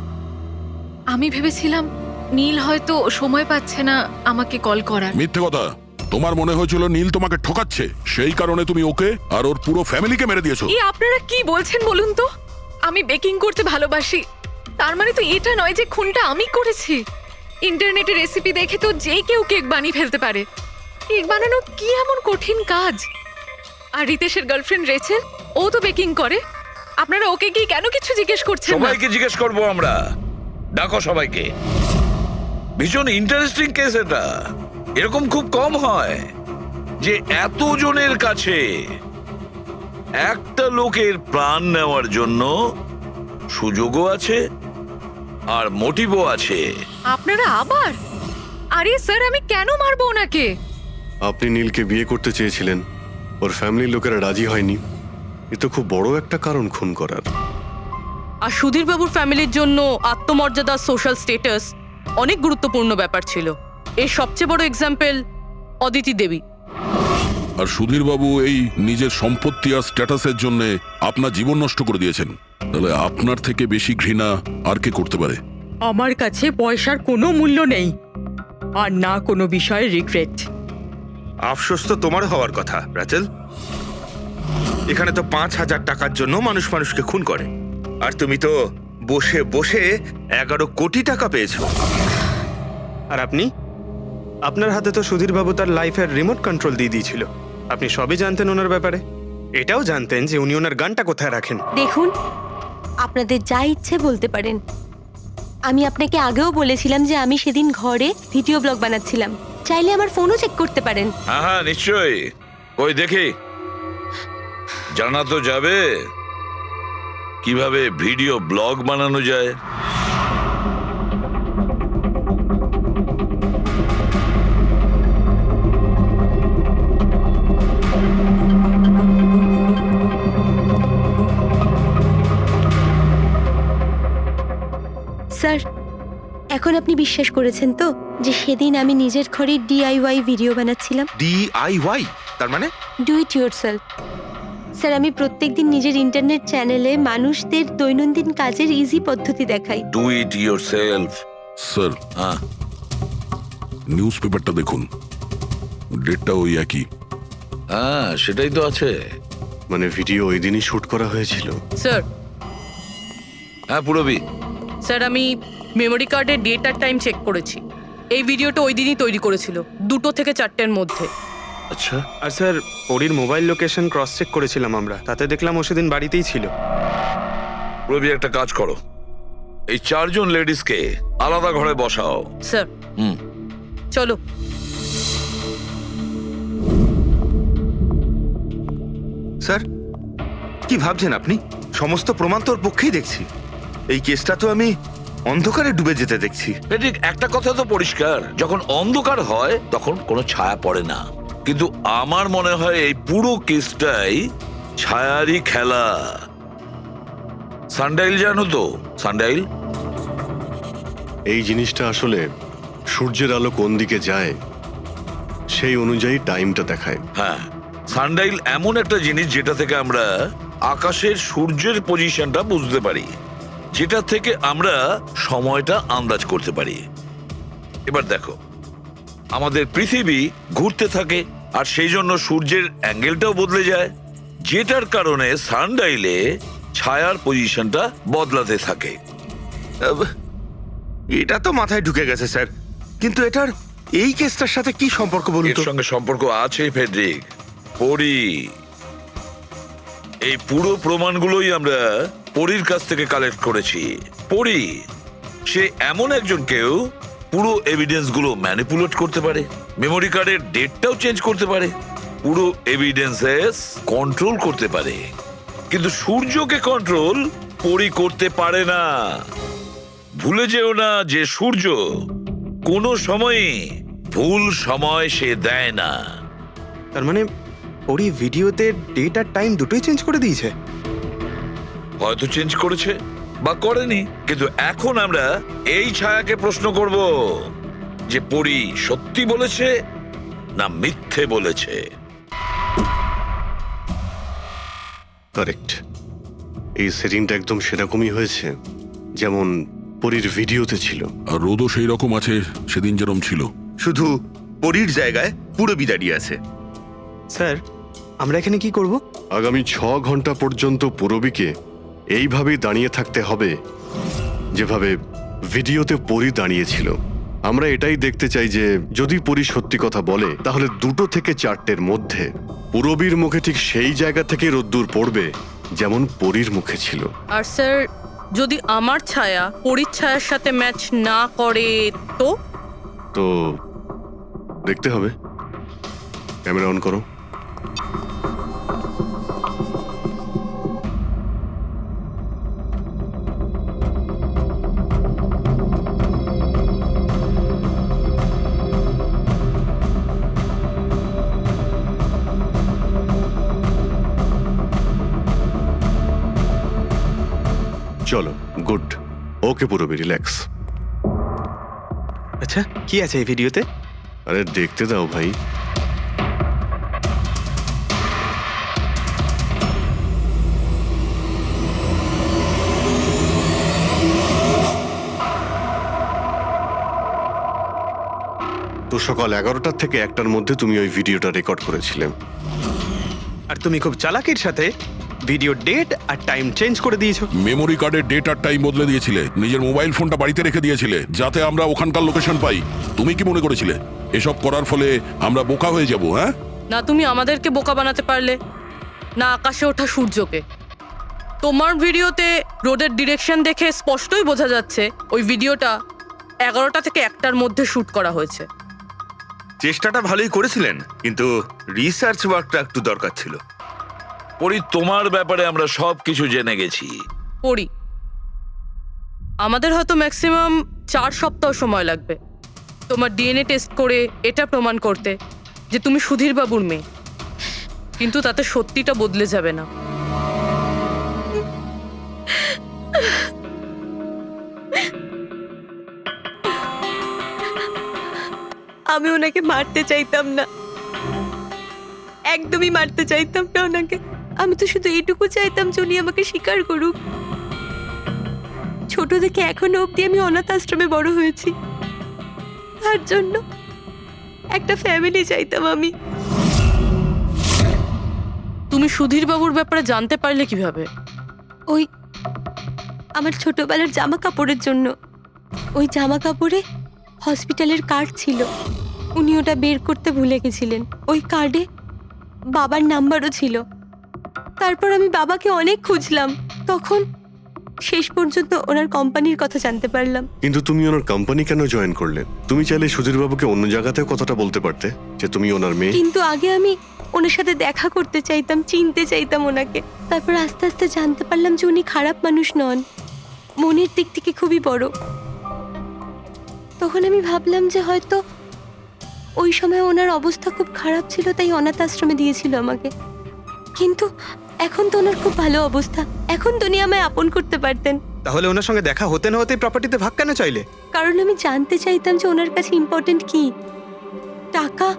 আমি ভেবেছিলাম নীল হয়তো সময় পাচ্ছে না আমাকে কল করার। মিথ্যে কথা। তোমার মনে হয়েছিল নীল তোমাকে ঠকাচ্ছে, সেই কারণে তুমি ওকে আর ওর পুরো ফ্যামিলিকে মেরে দিয়েছো। এই আপনারা কি বলছেন বলুন তো? আমি বেকিং করতে ভালোবাসি, তার মানে তো এটা নয় যে খুনটা আমি করেছি। ইন্টারনেটে রেসিপি দেখে তো যে কেউ কেক বানিয়ে ফেলতে পারে। কেক বানানো কি এমন কঠিন কাজ? আর রিতেশের গার্লফ্রেন্ড রেচেল, ও তো বেকিং করে। আপনারা ওকে কি কেন কিছু জিজ্ঞেস করছেন না? সবাইকে জিজ্ঞেস করবো আমরা। ডাকো সবাইকে। ভীষণ ইন্টারেস্টিং কেস এটা। এরকম খুব কম হয় যে এতজনের কাছে একটা লোকের প্রাণ নেওয়ার জন্য সুযোগও আছে আর মোটিভও আছে। আপনারা আবার? আরে স্যার, আমি কেন মারবো ওনাকে? আপনি নীলকে বিয়ে করতে চেয়েছিলেন, ওর ফ্যামিলির লোকেরা রাজি হয়নি। এ তো খুব বড় একটা কারণ খুন করার। আর সুধীর বাবুর ফ্যামিলির জন্য আত্মমর্যাদা, সোশ্যাল স্ট্যাটাস অনেক গুরুত্বপূর্ণ ব্যাপার ছিল। এর সবচেয়ে বড় এক্সাম্পল অদিতি দেবী। আর সুধীর বাবু এই নিজের সম্পত্তি আর স্ট্যাটাসের জন্য আপনার জীবন নষ্ট করে দিয়েছেন। তাহলে আপনার থেকে বেশি ঘৃণা আর কে করতে পারে? আমার কাছে পয়সার কোনো মূল্য নেই, আর না কোনো বিষয়ে রিগ্রেট। আফসোস তো তোমার হওয়ার কথা রাচেল। এখানে তো 5,000 টাকার জন্য মানুষকে খুন করে, আর তুমি তো বসে বসে 11 কোটি টাকা পেয়েছো। আর আপনি? আপনার হাতে তো সুধীর বাবু তার লাইফের রিমোট কন্ট্রোল দিয়ে দিয়েছিল। আপনি সবই জানতেন ওনার ব্যাপারে। এটাও জানতেন যে উনি ওনার গানটা কোথায় রাখেন। দেখুন, আপনাদের যা ইচ্ছে বলতে পারেন। আমি আপনাকে আগেও বলেছিলাম যে আমি সেদিন ঘরে ভিডিও ব্লগ বানাচ্ছিলাম। চাইলে আমার ফোনও চেক করতে পারেন। হ্যাঁ হ্যাঁ, নিশ্চয়ই। ওই দেখি, জানা তো যাবে কিভাবে ভিডিও ব্লগ বানানো যায়। স্যার এখন আপনি বিশ্বাস করেছেন তো যে সেদিন আমি নিজের ঘরে DIY ভিডিও বানাচ্ছিলাম? DIY তার মানে? Do it yourself. স্যার আমি প্রত্যেকদিন নিজের ইন্টারনেট চ্যানেলে মানুষদের দৈনন্দিন কাজের ইজি পদ্ধতি দেখাই। Do it yourself. স্যার হ্যাঁ, নিউজ পেপারটা দেখুন, ডেটটা ওই একই। হ্যাঁ, সেটাই তো আছে। মানে ভিডিও ওই দিনই শুট করা হয়েছিল? স্যার হ্যাঁ পুরবি, স্যার আমি মেমোরি কার্ডের ডেট আর টাইম চেক করেছি। এই ভিডিওটা ওই দিনই তৈরি করেছিল, 2টো থেকে 4টের মধ্যে। আচ্ছা। আর স্যার পরীর মোবাইল লোকেশন ক্রস চেক করেছিলাম আমরা, তাতে দেখলাম ও সেদিন বাড়িতেই ছিল। পুরবি একটা কাজ করো, এই 4 জন লেডিসকে আলাদা ঘরে বসাও। স্যার হুম। চলো। স্যার কি ভাবছেন আপনি? সমস্ত প্রমাণ তোর পক্ষেই দেখছি। এই কেসটা তো আমি অন্ধকারে ডুবে যেতে দেখছি। ঠিক একটা কথা তো পরিষ্কার, যখন অন্ধকার হয় তখন কোনো ছায়া পড়ে না, কিন্তু আমার মনে হয় এই পুরো কেসটাই ছায়ারই খেলা। সানডাইল জানো তো? সানডাইল এই জিনিসটা আসলে সূর্যের আলো কোন দিকে যায় সেই অনুযায়ী টাইমটা দেখায়। হ্যাঁ, সানডাইল এমন একটা জিনিস যেটা থেকে আমরা আকাশের সূর্যের পজিশনটা বুঝতে পারি, যেটা থেকে আমরা সময়টা আন্দাজ করতে পারি। এবার দেখো, আমাদের পৃথিবী ঘুরতে থাকে আর সেই জন্য সূর্যের অ্যাঙ্গেলটাও বদলে যায়, যেটার কারণে সানডাইলে ছায়ার পজিশনটা বদলাতে থাকে। এটা তো মাথায় ঢুকে গেছে স্যার, কিন্তু এটার এই কেসটার সাথে কি সম্পর্ক বলুন এর তো? সঙ্গে সম্পর্ক আছে ফেডরিক। পরি, এই পুরো প্রমাণগুলোই আমরা পরীর কাছ থেকে কালেক্ট করেছি। পরি সে এমন একজন কেউ পুরো এভিডেন্স গুলো ম্যানিপুলেট করতে পারে, মেমোরি কার্ডের ডেটটাও চেঞ্জ করতে পারে, পুরো এভিডেন্সেস কন্ট্রোল করতে পারে, কিন্তু সূর্যকে কন্ট্রোল পরি করতে পারে না। ভুলে যেও না যে সূর্য কোনো সময়ই ভুল সময় সে দেয় না। তার মানে পরী ভিডিওতে ডেট আর টাইম দুটোই চেঞ্জ করে দিয়েছে? হয়তো চেঞ্জ করেছে বা করেনি, কিন্তু এখন আমরা এই ছায়াকে প্রশ্ন করব যে পরি সত্যি বলেছে না মিথ্যে বলেছে। কারেক্ট, এই সেটিংটা একদম সেরকমই হয়েছে যেমন পরীর ভিডিওতে ছিল। আর রোদও সেই রকম আছে সেদিন যেরকম ছিল। শুধু পরীর জায়গায় পুরবি দাঁড়িয়ে আছে। স্যার আমরা এখানে কি করব? আগামী 6 ঘন্টা পর্যন্ত পুরবীকে এইভাবেই দাঁড়িয়ে থাকতে হবে যেভাবে ভিডিওতে পরী দাঁড়িয়েছিল। আমরা এটাই দেখতে চাই যে যদি পরী সত্যি কথা বলে তাহলে 2টো থেকে 4টের মধ্যে পুরবীর মুখে ঠিক সেই জায়গা থেকে রোদ্দুর পড়বে যেমন পরীর মুখে ছিল। আর স্যার যদি আমার ছায়া পরীর ছায়ার সাথে ম্যাচ না করে তো? তো দেখতে হবে। ক্যামেরা অন করো। চলো, গুড। ওকে পুরবী, রিল্যাক্স। আচ্ছা কি আছে এই ভিডিওতে? আরে দেখতে দাও ভাই। তো সকাল 11টা থেকে 1টার মধ্যে তুমি ওই ভিডিওটা রেকর্ড করেছিলে। আর তুমি খুব চালাকির সাথে ভিডিও ডেট আর টাইম চেঞ্জ করে দিয়েছো। মেমোরি কার্ডের ডেট আর টাইম বদলে দিয়েছিলে, নিজের মোবাইল ফোনটা বাড়িতে রেখে দিয়েছিলে যাতে আমরা ওখানকার লোকেশন পাই। তুমি কি মনে করেছিলে এসব করার ফলে আমরা বোকা হয়ে যাব? হ্যাঁ, না তুমি আমাদেরকে বোকা বানাতে পারলে, না আকাশে ওঠা সূর্যকে। তোমার ভিডিওতে রোডের ডিরেকশন দেখে স্পষ্টই বোঝা যাচ্ছে ওই ভিডিওটা 11টা থেকে 1টার মধ্যে শুট করা হয়েছে। চেষ্টাটা ভালোই করেছিলেন, কিন্তু রিসার্চ ওয়ার্কটা একটু দরকার ছিল। পরি তোমার ব্যাপারে আমরা সব কিছু জেনে গেছি। পড়ি আমাদের হয়তো ম্যাক্সিমাম 4 সপ্তাহ সময় লাগবে তোমার ডিএনএ টেস্ট করে এটা প্রমাণ করতে যে তুমি সুধীর বাবুর মেয়ে, কিন্তু তাতে সত্যিটা বদলে যাবে না। আমি ওনাকে মারতে চাইতাম না, একদমই মারতে চাইতাম না ওনাকে। আমি তো শুধু এইটুকু চাইতাম যে উনি আমাকে স্বীকার করুক। ছোট থেকে এখনো অবধি আমি অনাথ আশ্রমে বড় হয়েছি, তার জন্য একটা ফ্যামিলি চাইতাম আমি। তুমি সুধীর বাবুর ব্যাপারে জানতে পারলে কিভাবে? ওই আমার ছোটবেলার জামা কাপড়ের জন্য। ওই জামা কাপড়ে হসপিটালের কার্ড ছিল, উনি ওটা বের করতে ভুলে গেছিলেন। ওই কার্ডে বাবার নাম্বারও ছিল। তারপর আমি বাবাকে অনেক খুঁজলাম, তখন শেষ পর্যন্ত ওনার কোম্পানির কথা জানতে পারলাম। কিন্তু তুমি ওনার কোম্পানি কেন জয়েন করলে? তুমি চাইলে সুধীর বাবুকে অন্য জায়গাতেও কথাটা বলতে পারতে যে তুমি ওনার মেয়ে। কিন্তু আগে আমি ওনার সাথে দেখা করতে চাইতাম, চিনতে চাইতাম ওনাকে। তারপর আস্তে আস্তে জানতে পারলাম যে উনি খারাপ মানুষ নন, মনের দিক থেকে খুবই বড়। তখন আমি ভাবলাম যে হয়তো ওই সময় ওনার অবস্থা খুব খারাপ ছিল, তাই অনাথ আশ্রমে দিয়েছিল আমাকে। কিন্তু এখন তো ওনার খুব ভালো অবস্থা, এখন তো উনি আমায় আপন করতে পারতেন। তাহলে ওনার সঙ্গে দেখা হতে না হতে প্রপার্টিতে ভাগ কেন চাইলে? কারণ আমি জানতে চাইতাম যে ওনার কাছে ইম্পর্টেন্ট কি, টাকা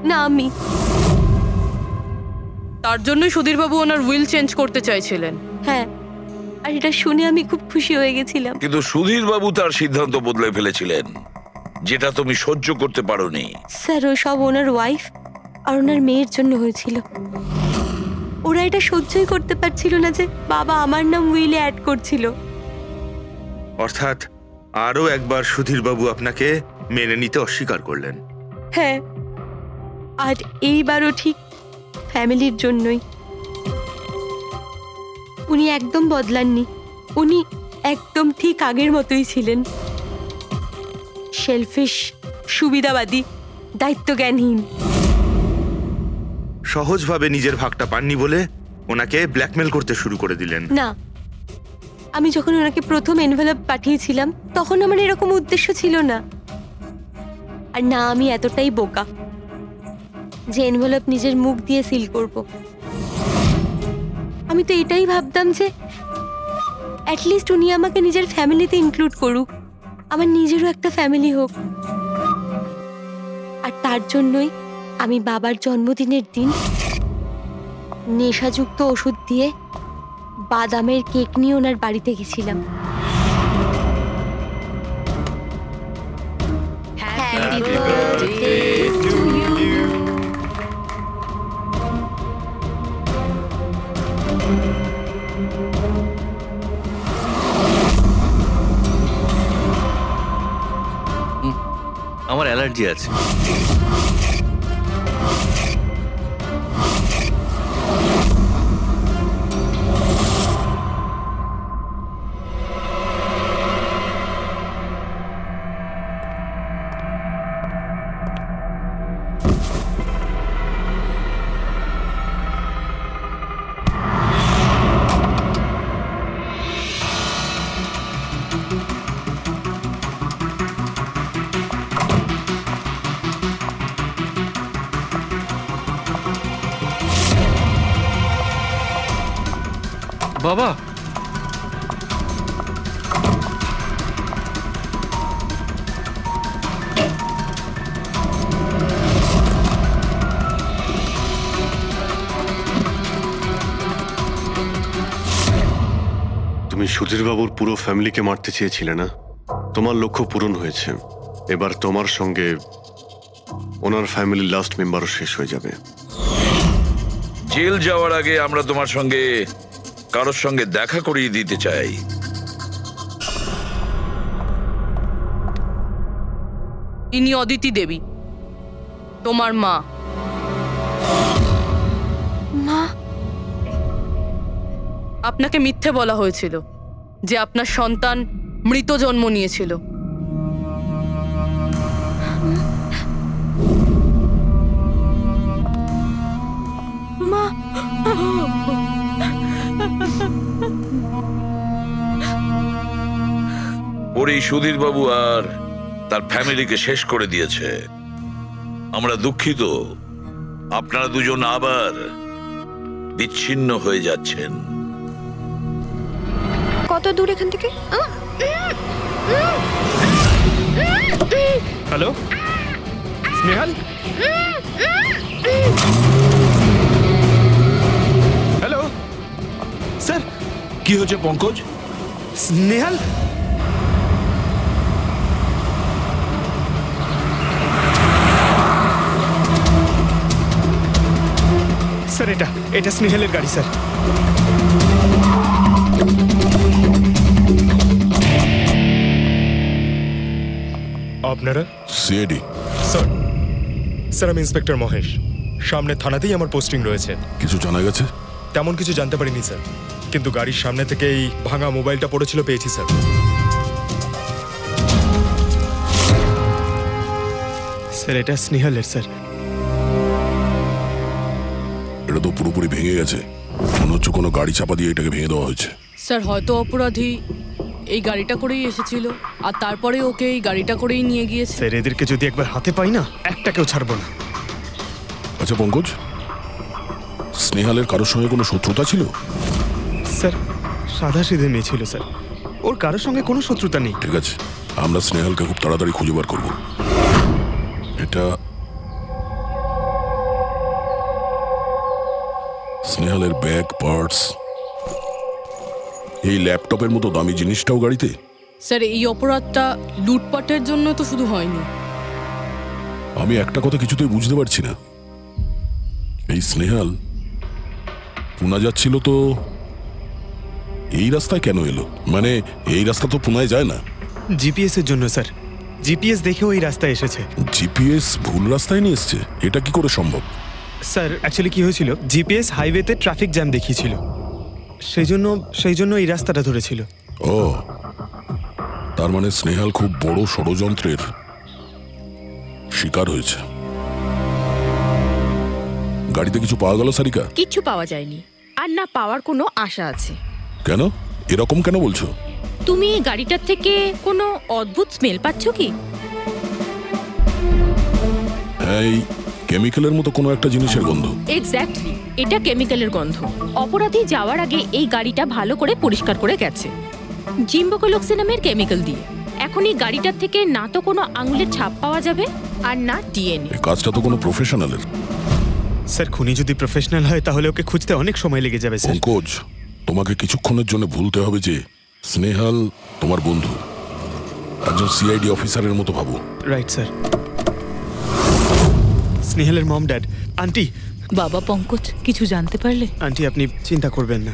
না আমি। তার জন্যই সুধীর বাবু ওনার উইল চেঞ্জ করতে চাইছিলেন। হ্যাঁ, আর এটা শুনে আমি খুব খুশি হয়ে গেছিলাম। কিন্তু সুধীর বাবু তার সিদ্ধান্ত বদলে ফেলেছিলেন, যেটা তুমি সহ্য করতে পারোনি। স্যার, ও সব ওনার ওয়াইফ আর ওনার মেয়ের জন্য হয়েছিল। ওরা এটা সহ্যই করতে পারছিল না যে বাবা আমার নাম উইলে অ্যাড করছিল। অর্থাৎ আরো একবার সুধীর বাবু আপনাকে মেনে নিতে অস্বীকার করলেন। হ্যাঁ, আর এইবারও ঠিক ফ্যামিলির জন্যই। উনি একদম বদলাননি, উনি একদম ঠিক আগের মতোই ছিলেন। সেলফিশ, সুবিধাবাদী, দায়িত্বজ্ঞানহীন। সহজভাবে নিজের ভাগটা পাননি বলে ওনাকে ব্ল্যাকমেল করতে শুরু করে দিলেন। না, আমি যখন ওনাকে প্রথম এনভেলপ পাঠিয়েছিলাম তখন আমার এরকম উদ্দেশ্য ছিল না। আর না আমি এতটাই বোকা যে এনভেলপ নিজের মুখ দিয়ে সিল করব। আমি তো এটাই ভাবতাম যে অ্যাটলিস্ট উনি আমাকে নিজের ফ্যামিলিতে ইনক্লুড করুক, আমার নিজেরও একটা ফ্যামিলি হোক। আর তার জন্যই আমি বাবার জন্মদিনের দিন নেশাযুক্ত ওষুধ দিয়ে বাদামের কেক নিয়ে ওনার বাড়িতে গেছিলাম। Happy birthday to you. আমার অ্যালার্জি আছে। বাবা, তুমি সুধীর বাবুর পুরো ফ্যামিলিকে মারতে চেয়েছিলে না? তোমার লক্ষ্য পূরণ হয়েছে। এবার তোমার সঙ্গে ওনার ফ্যামিলির লাস্ট মেম্বারও শেষ হয়ে যাবে। জেল যাওয়ার আগে আমরা তোমার সঙ্গে কারোর সঙ্গে দেখা করিয়ে দিতে চাই। ইনি অদিতি দেবী, তোমার মা। মা? আপনাকে মিথ্যে বলা হয়েছিল যে আপনার সন্তান মৃত জন্ম নিয়েছিল। মা? ওর এই সুধীর বাবু আর তার ফ্যামিলিকে শেষ করে দিয়েছে। আমরা দুঃখিত, আপনারা দুজন আবার বিচ্ছিন্ন হয়ে যাচ্ছেন। কত দূর এখান থেকে? হ্যালো, স্নেহাল হ্যালো স্যার, কি হয়েছে পঙ্কজ? স্নেহাল স্যার, এটা স্নেহালের গাড়ি স্যার। আপনারা? সিআইডি। স্যার আমি ইন্সপেক্টর মহেশ। সামনে থানাতেই আমার পোস্টিং রয়েছে। কিছু জানা গেছে? তেমন কিছু জানতে পারিনি স্যার, কিন্তু গাড়ির সামনে থেকে এই ভাঙা মোবাইলটা পড়েছিল পেয়েছি স্যার। স্যার এটা স্নেহালের স্যার। এটা তো পুরোপুরি ভেঙে গেছে, মনে হচ্ছে কোনো গাড়ি চাপা দিয়ে এটাকে ভেঙে দেওয়া হয়েছে। স্যার হয়তো অপরাধী এই গাড়িটা করেই এসেছিল আর তারপরে ওকে এই গাড়িটা করেই নিয়ে গিয়েছে। স্যার এদেরকে যদি একবার হাতে পাই না, একটাকেও ছাড়বো না। আচ্ছা পঙ্কজ, স্নেহালের কারোর সঙ্গে কোনো শত্রুতা ছিল? স্যার সাদা সিধে মেয়ে ছিল স্যার, ওর কারোর সঙ্গে কোনো শত্রুতা নেই। ঠিক আছে, আমরা স্নেহালকে খুব তাড়াতাড়ি খুঁজে বার করব। এটা স্নেহালের ব্যাগ, পার্টস, এই ল্যাপটপের মতো দামি জিনিসটাও গাড়িতে? স্যার এই অপরাধটা লুটপাটের জন্য তো শুধু হয়নি। আমি একটা কথা কিছুতেই বুঝতে পারছি না, এই স্নেহাল পুনা যাচ্ছিল তো এই রাস্তায় কেন এলো? মানে এই রাস্তা তো পুনায় যায় না। জিপিএস এর জন্য স্যার, জিপিএস দেখে ওই রাস্তায় এসেছে। জিপিএস ভুল রাস্তায় নিয়ে এসছে, এটা কি করে সম্ভব? স্যার অ্যাকচুয়ালি কি হয়েছিল, জিপিএস হাইওয়েতে ট্রাফিক জ্যাম দেখিয়েছিল, সেই জন্য এই রাস্তাটা ধরেছিল। ও, তার মানে স্নেহাল খুব বড় ষড়যন্ত্রের শিকার হয়েছে। গাড়িতে কিছু পাওয়া গেল সারিকা? কিচ্ছু পাওয়া যায়নি, আর না পাওয়ার কোনো আশা আছে। কেন এরকম কেন বলছো? তুমি এই গাড়িটার থেকে কোনো অদ্ভুত স্মেল পাচ্ছ কি? হ্যাঁ, এই কেমিক্যালের মতো কোনো একটা জিনিসের গন্ধ। এক্স্যাক্টলি, এটা কেমিক্যালের গন্ধ। অপরাধী যাওয়ার আগে এই গাড়িটা ভালো করে পরিষ্কার করে গেছে জিম্বোকোলক্সি নামের কেমিক্যাল দিয়ে। এখন এই গাড়িটার থেকে না তো কোনো আঙুলের ছাপ পাওয়া যাবে আর না ডিএনএ। এই কাজটা তো কোনো প্রফেশনালের। স্যার খুনি যদি প্রফেশনাল হয় তাহলে ওকে খুঁজতে অনেক সময় লেগে যাবে স্যার। পঙ্কজ, তোমাকে কিছুক্ষণের জন্য ভুলতে হবে যে স্নেহাল তোমার বন্ধু, একজন সিআইডি অফিসারের মতো ভাবো। Right sir. স্নেহালের মম ড্যাড, আন্টি। বাবা পঙ্কজ, কিছু জানতে পারলে? আন্টি আপনি চিন্তা করবেন না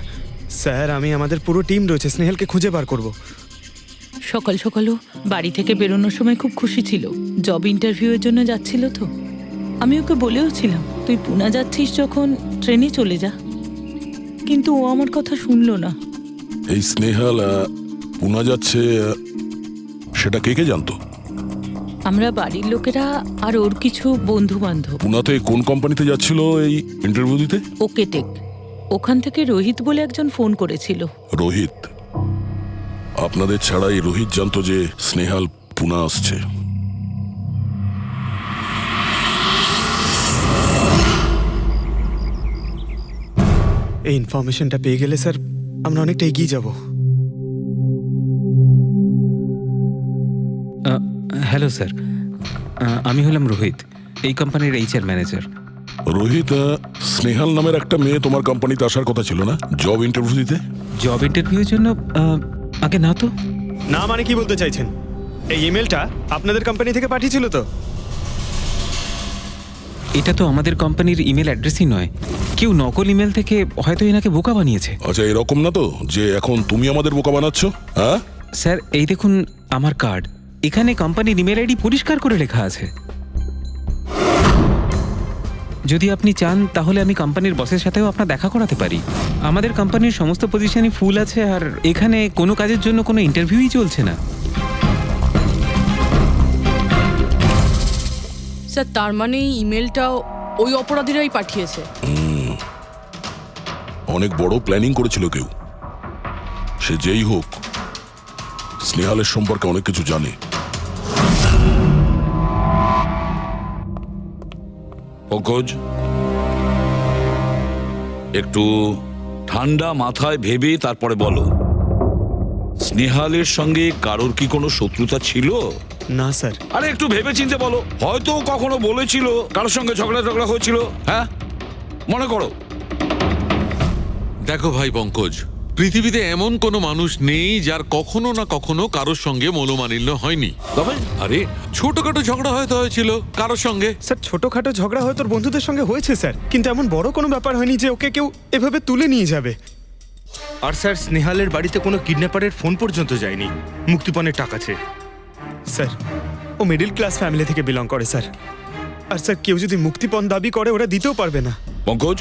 স্যার, আমাদের পুরো টিম রয়েছে, স্নেহালকে খুঁজে বার করব। সকাল সকালও বাড়ি থেকে বেরোনোর সময় খুব খুশি ছিল, জব ইন্টারভিউয়ের জন্য যাচ্ছিল তো। আমি ওকে বলেও ছিলাম তুই পুনা যাচ্ছিস যখন ট্রেনে চলে যা, কিন্তু ও আমার কথা শুনলো না। এই স্নেহাল পুনা যাচ্ছে সেটা কে কে জানতো? আমরা বাড়ির লোকেরা আর ওর কিছু বন্ধু বান্ধব। পুনাতে কোন কোম্পানিতে যাচ্ছিল এই ইন্টারভিউ দিতে? Okay take. ওখান থেকে রোহিত বলে একজন ফোন করেছিল। রোহিত? আপনাদের ছাড়া এই রোহিত জানতো যে স্নেহাল পুনা আসছে? এই ইনফরমেশনটা পেয়ে গেলে স্যার আমরা অনেকটা এগিয়ে যাব। হ্যালো স্যার, আমি হলাম রোহিত, এই কোম্পানির এইচআর ম্যানেজার। রোহিত, স্নেহাল নামের একটা মেয়ে তোমার কোম্পানিতে আসার কথা ছিল না জব ইন্টারভিউ দিতে? জব ইন্টারভিউয়ের জন্য? আগে না তো। না মানে কি বলতে চাইছেন? এই ইমেলটা আপনাদের কোম্পানি থেকে পাঠিয়েছিল তো? এটা তো আমাদের কোম্পানির ইমেল অ্যাড্রেসই নয়, কেউ নকল ইমেল থেকে হয়তো এনাকে বোকা বানিয়েছে। আচ্ছা, এরকম না তো যে এখন তুমি আমাদের বোকা বানাচ্ছ? হ্যাঁ স্যার, এই দেখুন আমার কার্ড, এখানে কোম্পানির ইমেল আইডি পরিষ্কার করে লেখা আছে। যদি আপনি চান তাহলে আমি কোম্পানির বসের সাথেও আপনার দেখা করাতে পারি। আমাদের কোম্পানির সমস্ত পজিশনই ফুল আছে, আর এখানে কোনো কাজের জন্য কোনো ইন্টারভিউই চলছে না। স্যার তার মানে এই ইমেলটাও ওই অপরাধীরাই পাঠিয়েছে। অনেক বড় প্ল্যানিং করেছিল কেউ, সে যেই হোক স্নেহালের সম্পর্কে অনেক কিছু জানে। পঙ্কজ, একটু ঠান্ডা মাথায় ভেবে তারপরে বলো। স্নেহালের সঙ্গে কারোর কি কোনো শত্রুতা ছিল? না স্যার। আরে একটু ভেবে চিন্তে বলো, হয়তো ও কখনো বলেছিল কারোর সঙ্গে ঝগড়া হয়েছিল। হ্যাঁ, মনে করো। দেখো ভাই পঙ্কজ, পৃথিবীতে এমন কোনো মানুষ নেই যার কখনো না কখনো কারোর সঙ্গে মনোমালিন্য হয়নি। তবে আরে ছোটখাটো ঝগড়া হয়তো হয়েছিল কারোর সঙ্গে। স্যার ছোটখাটো ঝগড়া হয়তো ওর বন্ধুদের সঙ্গে হয়েছে স্যার, কিন্তু এমন বড় কোনো ব্যাপার হয়নি যে ওকে কেউ এভাবে তুলে নিয়ে যাবে। আর স্যার স্নেহালের বাড়িতে কোনো কিডন্যাপারের ফোন পর্যন্ত যায়নি মুক্তিপণের টাকা চেয়ে। স্যার ও মিডল ক্লাস ফ্যামিলি থেকে বিলং করে স্যার। আর স্যার কেউ যদি মুক্তিপণ দাবি করে ওরা দিতেও পারবে না। পঙ্কজ,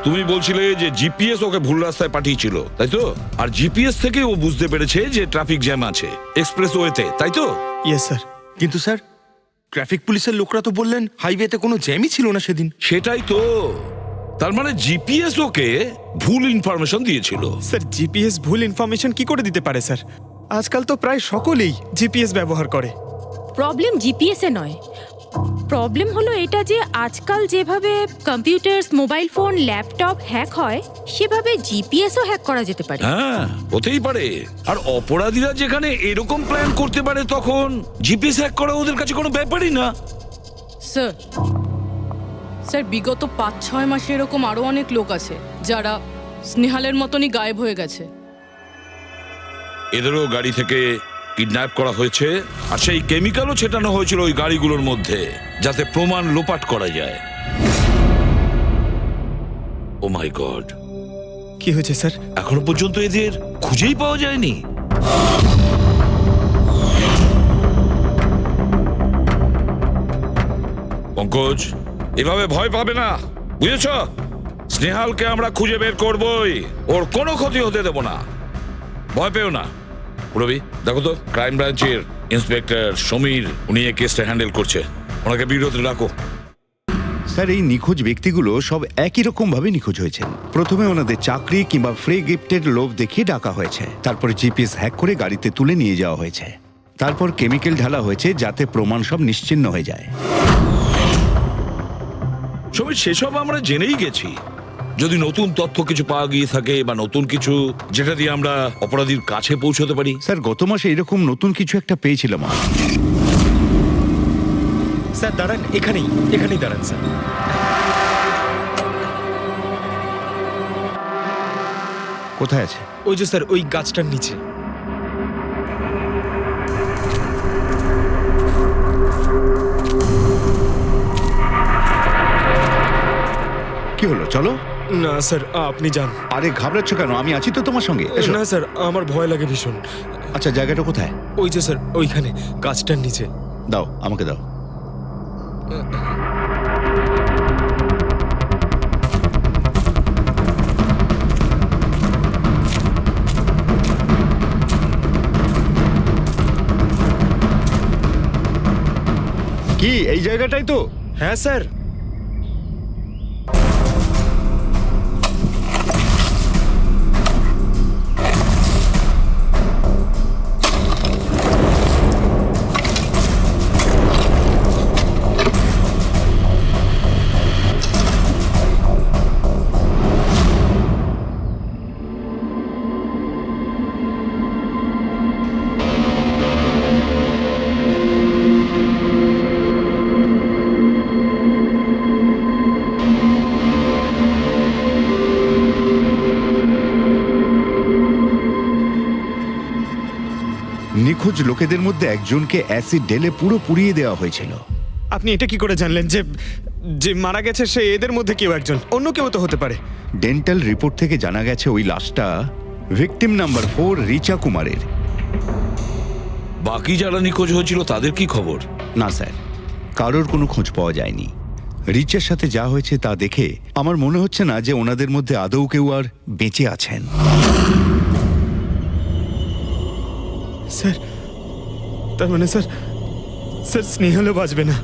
তুমি বলছিলে যে জিপিএস ওকে ভুল রাস্তায় পাঠিয়েছিল, তাই তো? আর জিপিএস থেকে ও বুঝতে পেরেছে যে ট্রাফিক জ্যাম আছে এক্সপ্রেস ওয়েতে, তাই তো? Yes sir. কিন্তু স্যার ট্রাফিক পুলিশের লোকরা তো বললেন হাইওয়েতে কোনো জ্যামই ছিল না সেদিন। সেটাই তো, তার মানে জিপিএস ওকে ভুল ইনফরমেশন দিয়েছিল। স্যার জিপিএস ভুল ইনফরমেশন কি করে দিতে পারে স্যার? আজকাল তো প্রায় সকলেই জিপিএস ব্যবহার করে। প্রবলেম জিপিএস এ নয়, প্রবলেম হলো এটা যে আজকাল যেভাবে computer, mobile phone, laptop hack হয় সেভাবে জিপিএসও হ্যাক করা যেতে পারে। হ্যাঁ, হতেই পারে। আর অপরাধীরা যেখানে এরকম প্ল্যান করতে পারে তখন জিপিএস হ্যাক করা ওদের কাছে কোনো ব্যাপারই না। স্যার স্যার বিগত 5-6 মাসে এরকম আরো অনেক লোক আছে যারা স্নেহালের মতনই গায়েব হয়ে গেছে। এদেরও গাড়ি থেকে কিডন্যাপ করা হয়েছে, আর সেই কেমিক্যালও ছেটানো হয়েছিল ওই গাড়িগুলোর মধ্যে যাতে প্রমাণ লোপাট করা যায়। ও মাই গড, কি হয়েছে স্যার? এখনো পর্যন্ত এদের খুঁজেই পাওয়া যায়নি। পঙ্কজ, এভাবে ভয় পাবে না, বুঝেছ? স্নেহালকে আমরা খুঁজে বের করবই, ওর কোনো ক্ষতি হতে দেব না, ভয় পেও না। রবি, দেখো তো ক্রাইম ব্রাঞ্চের ইন্সপেক্টর সমীর, উনি এই কেসটা হ্যান্ডেল করছে, ওনাকে বিরতি রাখো। স্যার এই নিখোঁজ ব্যক্তিগুলো সব একই রকম ভাবে নিখোঁজ হয়েছে। প্রথমে ওনাদের চাকরি কিংবা ফ্রি গিফটের লোভ দেখিয়ে ডাকা হয়েছে, তারপরে জিপিএস হ্যাক করে গাড়িতে তুলে নিয়ে যাওয়া হয়েছে, তারপর কেমিক্যাল ঢালা হয়েছে যাতে প্রমাণ সব নিশ্চিহ্ন হয়ে যায়। সমীর, সেসব আমরা জেনেই গেছি। যদি নতুন তথ্য কিছু পাওয়া গিয়ে থাকে বা নতুন কিছু যেটা দিয়ে আমরা অপরাধীর কাছে পৌঁছতে পারি। স্যার গত মাসে এরকম নতুন কিছু একটা পেয়েছিলাম। স্যার দাঁড়ান, এখানেই দাঁড়ান স্যার। কোথায় আছে? ওই যে স্যার ওই গাছটার নিচে। কি হলো, চলো। না স্যার আপনি যান। আরে ঘাবড়াচ্ছ কেন, আমি আছি তো তোমার সঙ্গে। এসো। না স্যার আমার ভয় লাগে ভীষণ। আচ্ছা জায়গাটা কোথায়? ওই যে স্যার ওইখানে গাছটার নিচে। দাও, আমাকে দাও। কি এই জায়গাটাই তো? হ্যাঁ স্যার। নিখোঁজ লোকেদের মধ্যে একজনকে অ্যাসিড ঢেলে পুরো পুড়িয়ে দেওয়া হয়েছিল। আপনি এটা কি করে জানলেন যে যে মারা গেছে সে এদের মধ্যে কেউ একজন? অন্য কেউ তো হতে পারে। ডেন্টাল রিপোর্ট থেকে জানা গেছে ওই লাশটা ভিকটিম নাম্বার 4 রিচা কুমারের। বাকি যারা নিখোঁজ হয়েছিল তাদের কি খবর? না স্যার, কারোর কোনো খোঁজ পাওয়া যায়নি। রিচার সাথে যা হয়েছে তা দেখে আমার মনে হচ্ছে না যে ওনাদের মধ্যে আদৌ কেউ আর বেঁচে আছেন। স্যার তার মানে স্যার স্নেহালও বাঁচবে না।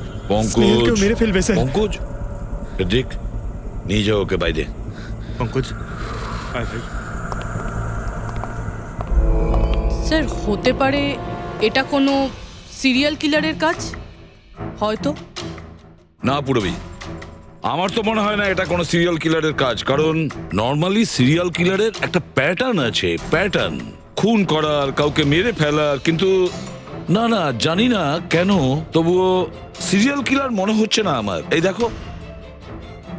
স্নেহালকেও মেরে ফেলবে স্যার। পঙ্কজ, দেখ, নিয়ে যাও ওকে বাইরে। পঙ্কজ, স্যার হতে পারে এটা কোনো সিরিয়াল কিলারের কাজ, হয়তো। না পুরবি, আমার তো মনে হয় না এটা কোনো সিরিয়াল কিলারের কাজ, কারণ নর্মালি সিরিয়াল কিলারের একটা প্যাটার্ন আছে, প্যাটার্ন। খুন করার, কাউকে মেরে ফেলার, কিন্তু না না জানি না কেন তবুও সিরিয়াল কিলার মনে হচ্ছে না আমার। এই দেখো,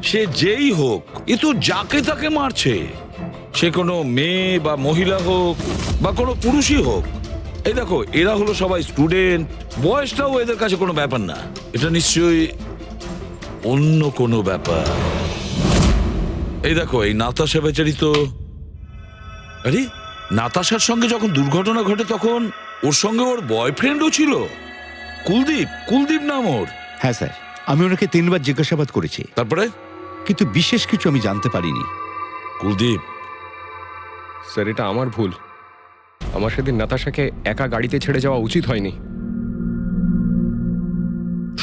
সে যেই হোক এ তো যাকে তাকে মারছে, সে কোনো মেয়ে বা মহিলা হোক বা কোনো পুরুষই হোক। এই দেখো, এরা হলো সবাই স্টুডেন্ট, বয়সটাও এদের কাছে কোনো ব্যাপার না। এটা নিশ্চয়ই অন্য কোনো ব্যাপার। এই দেখো, এই নাতাশা বেচারি তো, আরে নাতাশার সঙ্গে যখন দুর্ঘটনা ঘটে তখন ওর সঙ্গে ওর বয়ফ্রেন্ডও ছিল, কুলদীপ। কুলদীপ নাম ওর। হ্যাঁ স্যার, আমি ওনাকে 3 বার জিজ্ঞাসাবাদ করেছি, তারপরে কিন্তু বিশেষ কিছু আমি জানতে পারিনি। কুলদীপ, স্যার এটা আমার ভুল। আমার সেদিন নাতাশাকে একা গাড়িতে ছেড়ে যাওয়া উচিত হয়নি।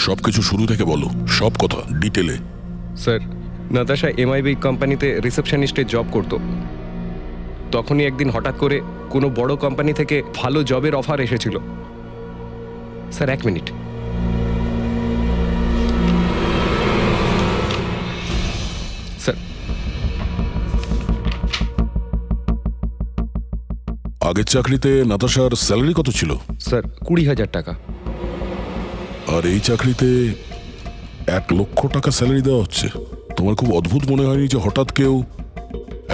সবকিছু শুরু থেকে বলো, সব কথা ডিটেলে। স্যার, নাতাশা এমআইবি কোম্পানিতে রিসেপশনিস্টে জব করত। তখনই একদিন হঠাৎ করে কোনো বড় কোম্পানি থেকে ভালো জবের অফার এসেছিল। Sir 1 minute. স্যার, আগের চাকরিতে নাতাশার স্যালারি কত ছিল? স্যার 20,000 টাকা। আর এই চাকরিতে 1 লক্ষ টাকা স্যালারি দেওয়া হচ্ছে। তোমার খুব অদ্ভুত মনে হয়নি যে হঠাৎ কেউ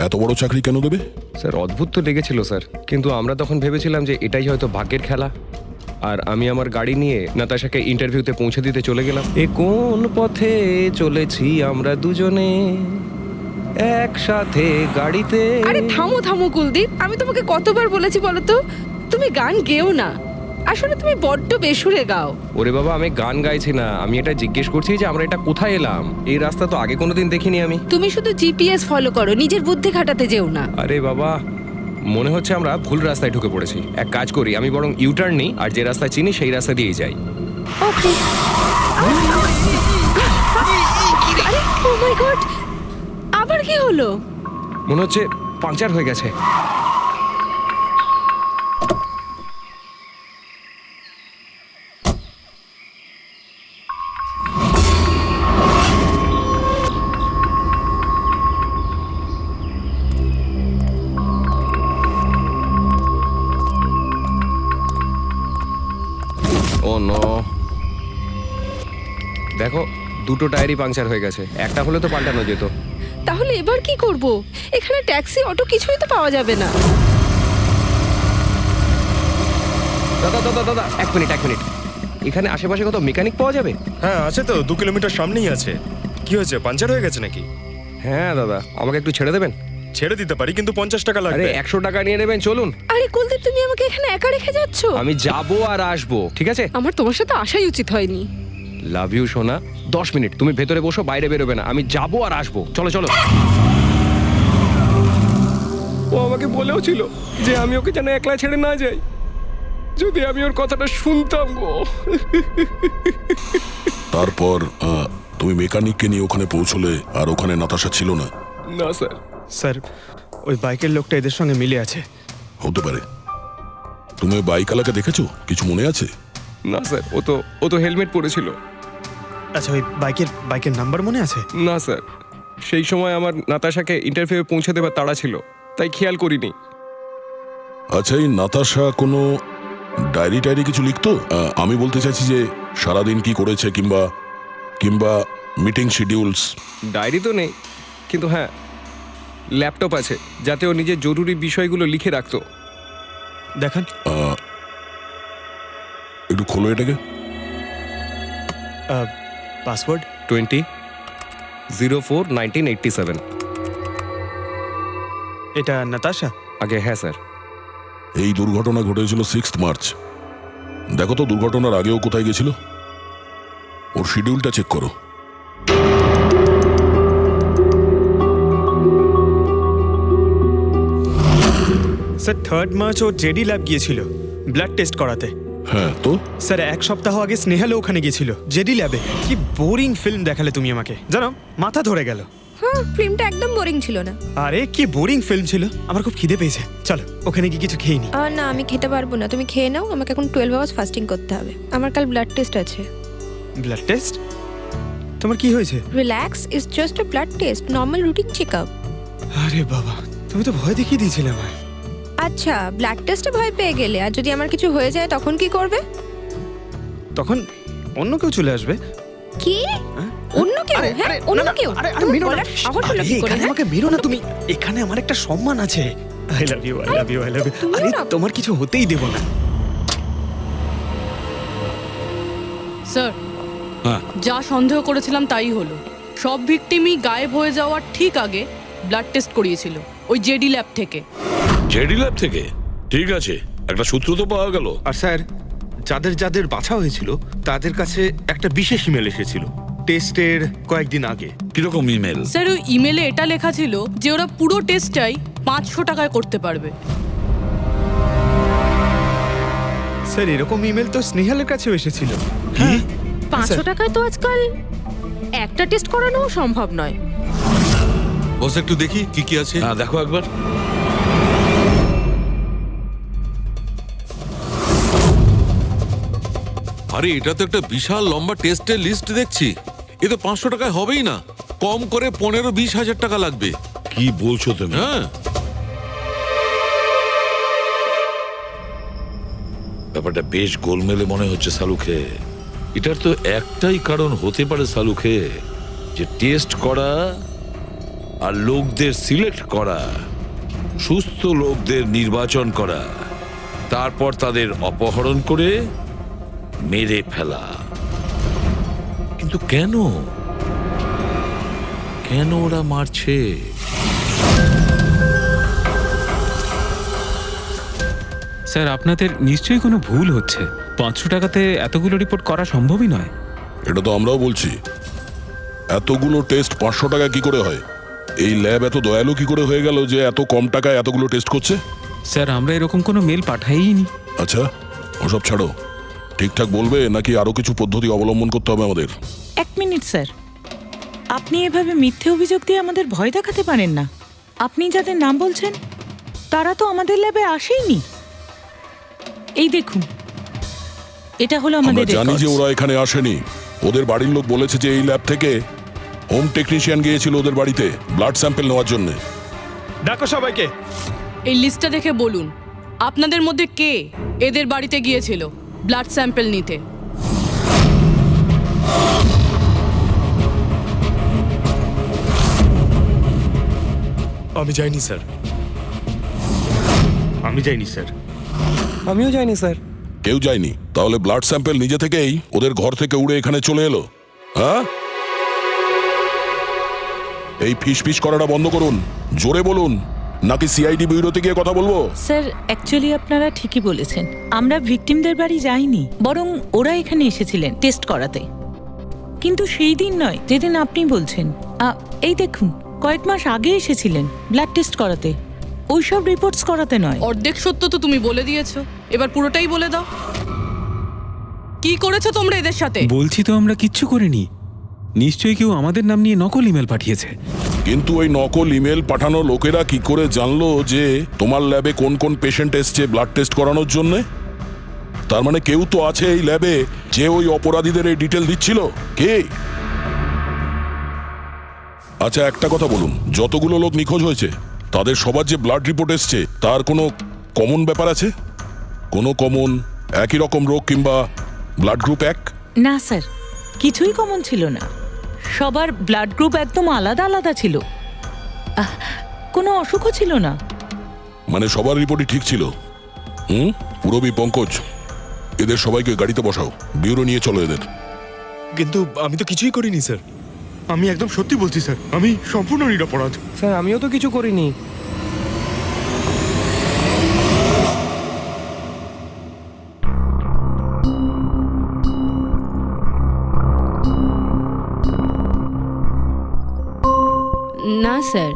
এত বড় চাকরি কেন দেবে? স্যার অদ্ভুত তো লেগেছিল স্যার, কিন্তু আমরা তখন ভেবেছিলাম যে এটাই হয়তো ভাগ্যের খেলা। আর আমি আমার গাড়ি নিয়ে নাতাশাকে ইন্টারভিউতে পৌঁছে দিতে চলে গেলাম। এ কোন পথে চলেছি আমরা দুজনে একসাথে গাড়িতে। আরে থামো থামো কুলদীপ, আমি তোমাকে কতবার বলেছি বলো তো, তুমি গান গেও না। আসলে তুমি বড্ড বেসুরে গাও। ওরে বাবা, আমি গান গাইছি না, আমি এটা জিজ্ঞেস করছি যে আমরা এটা কোথায় এলাম। এই রাস্তা তো আগে কোনোদিন দেখিনি আমি। তুমি শুধু জিপিএস ফলো করো, নিজের বুদ্ধি খাটাতে যেও না। আরে বাবা, মনে হচ্ছে আমরা ভুল রাস্তায় ঢুকে পড়েছি। এক কাজ করি, আমি বরং ইউটার্ন নিই, আর যে রাস্তা চিনি সেই রাস্তা দিয়েই যাই। ওকে। আরে ও মাই গড, আবার কি হলো? মনে হচ্ছে পাংচার হয়ে গেছে। ও নো, দেখো দুটো টায়ারই পাংচার হয়ে গেছে। একটা হলে তো পাল্টানো যেত। তাহলে এবার কি করব? এখানে ট্যাক্সি, অটো কিছুই তো পাওয়া যাবে না। দাদা দাদা দাদা, 1 মিনিট 1 মিনিট। এখানে আশেপাশে কত মেকানিক পাওয়া যাবে? হ্যাঁ আছে তো, 2 কিলোমিটার সামনেই আছে। কি হয়েছে, পাঞ্চার হয়ে গেছে নাকি? হ্যাঁ দাদা, আমাকে একটু ছেড়ে দেবেন? ছেড়ে দিতে পারি, কিন্তু 50 টাকা আরে লাগবে। 100 টাকা নিয়ে নেবেন, চলুন। আরে কুলদীপ, তুমি আমাকে এখানে একা রেখে যাচ্ছ? আমি যাবো আর আসবো, ঠিক আছে? আমার তোমার সাথে আসাই উচিত হয়নি। লাভ ইউ সোনা। 10 মিনিট তুমি ভেতরে বসো, বাইরে বেরোবে না। আমি যাবো আর আসবো, চলো চলো। ও আমাকে বলেও ছিল যে আমি ওকে যেন একলা ছেড়ে না যাই। যদি আমি ওর কথাটা শুনতাম গো। তারপর তুমি মেকানিককে নিয়ে ওখানে পৌঁছলে, আর ওখানে নাতাশা ছিল না? না স্যার। স্যার, ওই বাইকের লোকটা এদের সঙ্গে মিলে আছে। হতে পারে। তুমি ওই বাইকওয়ালাকে দেখেছো? কিছু মনে আছে? না স্যার, ও তো হেলমেট পরেছিল। আচ্ছা, ওই বাইকের নাম্বার মনে আছে? না স্যার, সেই সময় আমার নাতাশাকে ইন্টারভিউ পৌঁছে দেবার তাড়া ছিল, তাই খেয়াল করিনি। আচ্ছা, এই নাতাশা কোনো ডায়েরি টায়েরি কিছু লিখতো? আমি বলতে চাইছি যে সারাদিন কি করেছে, কিংবা মিটিং শিডিউলস। ডায়েরি তো নেই, কিন্তু হ্যাঁ ল্যাপটপ আছে, যাতে ও নিজের জরুরি বিষয়গুলো লিখে রাখতো। দেখান। একটু খোলো এটাকে। পাসওয়ার্ড 20/04/1987। এটা নাতাশা? আগে হ্যাঁ স্যার। এই দুর্ঘটনা ঘটেছিল 6 মার্চ। দেখো তো দুর্ঘটনার আগেও কোথায় গেছিল। ওর শিডিউলটা চেক করো। স্যার 3 মার্চ ও জেডি ল্যাব গিয়েছিল ব্লাড টেস্ট করাতে। হ্যাঁ তো স্যার 1 সপ্তাহ আগে স্নেহালও ওখানে গিয়েছিল জেডি ল্যাবে। কি বোরিং ফিল্ম দেখালে তুমি আমাকে, জানো মাথা ধরে গেল। হ্যাঁ, ফিল্মটা একদম বোরিং ছিল না। আরে কি বোরিং ফিল্ম ছিল। আমার খুব খিদে পেয়েছে, চলো ওখানে গিয়ে কিছু খেয়ে নি। না, আমি খেতে পারবো না, তুমি খেয়ে নাও। আমাকে এখন 12 আওয়ার্স ফাস্টিং করতে হবে, আমার কাল ব্লাড টেস্ট আছে। Blood test? তোমার কি হয়েছে? Relax, it's just a blood test, normal routine checkup. আরে বাবা, তুমি তো ভয় দেখিয়ে দিয়েছিলে আমায়। আচ্ছা, ব্লাড টেস্টে ভয় পেয়ে গেলে, আর যদি আমার কিছু হয়ে যায় তখন কি করবে? তখন অন্য কেউ চলে আসবে। কি? অন্য কেউ? হ্যাঁ, অন্য কেউ? তুমি বলার সাহস হলো কি করে? আমাকে মেরো না তুমি, এখানে আমার একটা সম্মান আছে। I love you, I love you, I love you. আরে তোমার কিছু হতেই দেব না। স্যার, হ্যাঁ যা সন্দেহ করেছিলাম তাই হলো। সব ভিকটিমই গায়েব হয়ে যাওয়ার ঠিক আগে ব্লাড টেস্ট করিয়েছিল ওই জেডি ল্যাব থেকে। জেডি ল্যাব থেকে? ঠিক আছে, একটা সূত্র তো পাওয়া গেল। আর স্যার, যাদের যাদের বাছা হয়েছিল তাদের কাছে একটা বিশেষ ইমেল এসেছিল টেস্টের কয়েকদিন আগে। কিরকম ইমেল? স্যার, ওই ইমেলে এটা লেখা ছিল যে ওরা পুরো টেস্টটাই 500 টাকায় করতে পারবে। স্যার, এরকম ইমেল তো স্নেহালের কাছেও এসেছিল। 500 টাকায় তো আজকাল একটা টেস্ট করানোও সম্ভব নয়। বস একটু দেখি কি কি আছে। হ্যাঁ, দেখো একবার। আরে এটা তো একটা বিশাল লম্বা টেস্টের লিস্ট দেখছি। এ তো 500 টাকায় হবেই না, কম করে 15-20 হাজার টাকা লাগবে। কি বলছো তুমি? হ্যাঁ, ব্যাপারটা বেশ গোলমেলে মনে হচ্ছে সালুখে। এটার তো একটাই কারণ হতে পারে সালুখে, যে টেস্ট করা আর লোকদের সিলেক্ট করা, সুস্থ লোকদের নির্বাচন করা, তারপর তাদের অপহরণ করে মেরে ফেলা। কিন্তু কেন কেন ওরা মারছে? স্যার, আপনাদের নিশ্চয়ই কোনো ভুল হচ্ছে। 500 টাকাতে এতগুলো রিপোর্ট করা সম্ভবই নয়। এটা তো আমরাও বলছি। এতগুলো টেস্ট 500 টাকা কি করে হয়? এই ল্যাব এত দয়ালু কি করে হয়ে গেল যে এত কম টাকায় এতগুলো টেস্ট করছে? স্যার, আমরা এরকম কোনো মেল পাঠাইনি। আচ্ছা, ওসব ছাড়ো। ঠিকঠাক বলবে নাকি আরো কিছু পদ্ধতি অবলম্বন করতে হবে আমাদের? 1 মিনিট স্যার, আপনি এভাবে মিথ্যে অভিযোগ দিয়ে আমাদের ভয় দেখাতে পারেন না। আপনি যাদের নাম বলছেন তারা তো আমাদের ল্যাবে আসেইনি। এই দেখুন, এটা হলো আমাদের আমরা জানি যে ওরা এখানে আসেনি। ওদের বাড়ির লোক বলেছে যে এই ল্যাব থেকে হোম টেকনিশিয়ান গিয়েছিল ওদের বাড়িতে ব্লাড স্যাম্পল নেওয়ার জন্য। ডাকো সবাইকে। এই লিস্টটা দেখে বলুন আপনাদের মধ্যে কে এদের বাড়িতে গিয়েছিল ব্লাড স্যাম্পল নিতে। আমি যাইনি স্যার। আমি যাইনি স্যার। আমিও জানি স্যার। কেউ যায়নি? তাহলে ব্লাড স্যাম্পল নিজে থেকেই ওদের ঘর থেকে উড়ে এখানে চলে এলো? হ্যাঁ, এই ফিস করাটা বন্ধ করুন। জোরে বলুন, নাকি সিআইডি ব্যুরোতে গিয়ে কথা বলবো? স্যার, অ্যাকচুয়ালি আপনারা ঠিকই বলেছেন। আমরা ভিকটিমদের বাড়ি যাইনি, বরং ওরা এখানে এসেছিলেন টেস্ট করাতে। কিন্তু সেই দিন নয় যেদিন আপনি বলছেন। এই দেখুন, কয়েক মাস আগে এসেছিলেন ব্লাড টেস্ট করাতে, ওইসব রিপোর্টস করাতে নয়। অর্ধেক সত্য তো তুমি বলে দিয়েছো, এবার পুরোটাই বলে দাও। কি করেছো তোমরা এদের সাথে? বলছি তো আমরা কিচ্ছু করিনি। নিশ্চয়ই কেউ আমাদের নাম নিয়ে নকল ইমেল পাঠিয়েছে। কিন্তু ওই নকল ইমেল পাঠানো লোকেরা কি করে জানলো যে তোমার ল্যাবে কোন কোন পেশেন্ট এসছে ব্লাড টেস্ট করানোর জন্য? তার মানে কেউ তো আছে এই ল্যাবে যে ওই অপরাধীদের এই ডিটেল দিচ্ছিল। কে? আচ্ছা, একটা কথা বলুন, যতগুলো লোক নিখোঁজ হয়েছে তাদের সবার যে ব্লাড রিপোর্ট এসছে তার কোনো কমন ব্যাপার আছে? কোনো কমন একই রকম রোগ কিংবা ব্লাড গ্রুপ এক? না স্যার, কিছুই কমন ছিল না। সবার ব্লাড গ্রুপ একদম আলাদা আলাদা ছিল। কোনো অসুখও ছিল না। মানে সবার রিপোর্টই ঠিক ছিল? পুরবী, পঙ্কজ, এদের সবাইকে গাড়িতে বসাও, ব্যুরো নিয়ে চলো এদের। কিন্তু আমি তো কিছুই করিনি স্যার। আমি একদম সত্যি বলছি স্যার, আমি সম্পূর্ণ নিরপরাধ। স্যার, আমিও তো কিছু করিনি। না স্যার,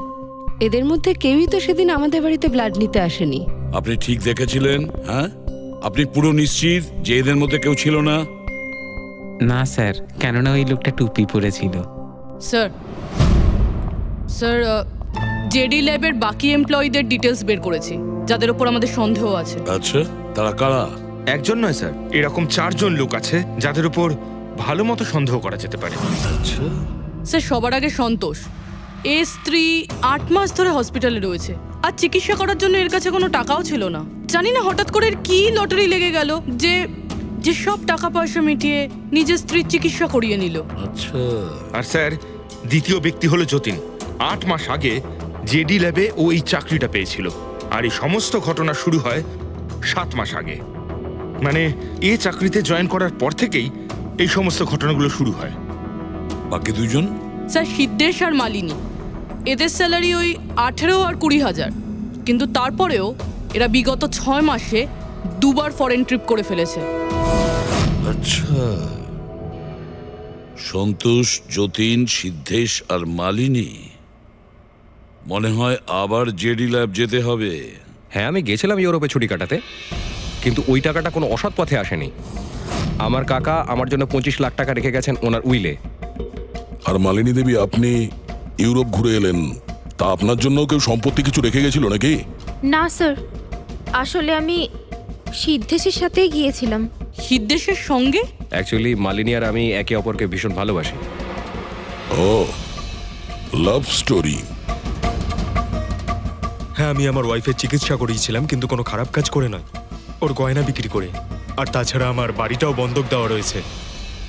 এদের মধ্যে কেউই তো সেদিন আমাদের বাড়িতে ব্লাড নিতে আসেনি। আপনি ঠিক দেখেছিলেন? হ্যাঁ, আপনি পুরো নিশ্চিত যে এদের মধ্যে কেউ ছিল না? না স্যার, কেননা ওই লোকটা টুপি পরেছিল। স্যার, স্যার, জেডি ল্যাবের বাকি এমপ্লয়ীদের ডিটেলস বের করেছি যাদের উপর আমাদের সন্দেহ আছে। আচ্ছা, তারা কারা? একজন নয় স্যার, এরকম 4 জন লোক আছে যাদের উপর ভালো মতো সন্দেহ করা যেতে পারে। স্যার, সবার আগে সন্তোষ। এর স্ত্রী 8 মাস ধরে হসপিটালে রয়েছে আর চিকিৎসা করার জন্য এর কাছে কোনো টাকাও ছিল না। জানি না হঠাৎ করে এর কি লটারি লেগে গেল যে যে সব টাকা পয়সা মিটিয়ে নিজের স্ত্রীর চিকিৎসা করিয়ে নিল। আচ্ছা। আর স্যার, দ্বিতীয় ব্যক্তি হলো যতীন। 8 মাস আগে জেডি ল্যাবে ও এই চাকরিটা পেয়েছিল, আর এই সমস্ত ঘটনা শুরু হয় 7 মাস আগে। মানে এই চাকরিতে জয়েন করার পর থেকেই এই সমস্ত ঘটনাগুলো শুরু হয়। বাকি দুজন? স্যার, সিদ্ধেশ আর মালিনী, এদের স্যালারি ওই 18 আর 20,000, কিন্তু তারপরেও এরা বিগত 6 মাসে 2বার ফরেন ট্রিপ করে ফেলেছে। আচ্ছা, সন্তোষ, যতীন, সিদ্ধেশ আর মালিনী, মনে হয় আবার জেডি ল্যাব যেতে হবে। হ্যাঁ, আমি গেছিলাম ইউরোপে ছুটি কাটাতে, কিন্তু ওই টাকাটা কোনো অসৎ পথে আসেনি। আমার কাকা আমার জন্য 25 লাখ টাকা রেখে গেছেন ওনার উইলে। আর মালিনী দেবী, আপনি ইউরোপ ঘুরে এলেন, তা আপনার জন্য কেউ সম্পত্তি কিছু রেখে গেছিল নাকি? না স্যার, আসলে আমি সিদ্ধেশের সাথেই গিয়েছিলাম। সিদ্ধেশের সঙ্গে? অ্যাকচুয়ালি মালিনী আর আমি একে অপরকে ভীষণ ভালোবাসি। ও, লাভ স্টোরি। হ্যাঁ, আমি আমার ওয়াইফের চিকিৎসা করিয়েছিলাম, কিন্তু কোনো খারাপ কাজ করে নয়, ওর গয়না বিক্রি করে। আর তাছাড়া আমার বাড়িটাও বন্ধক দেওয়া রয়েছে।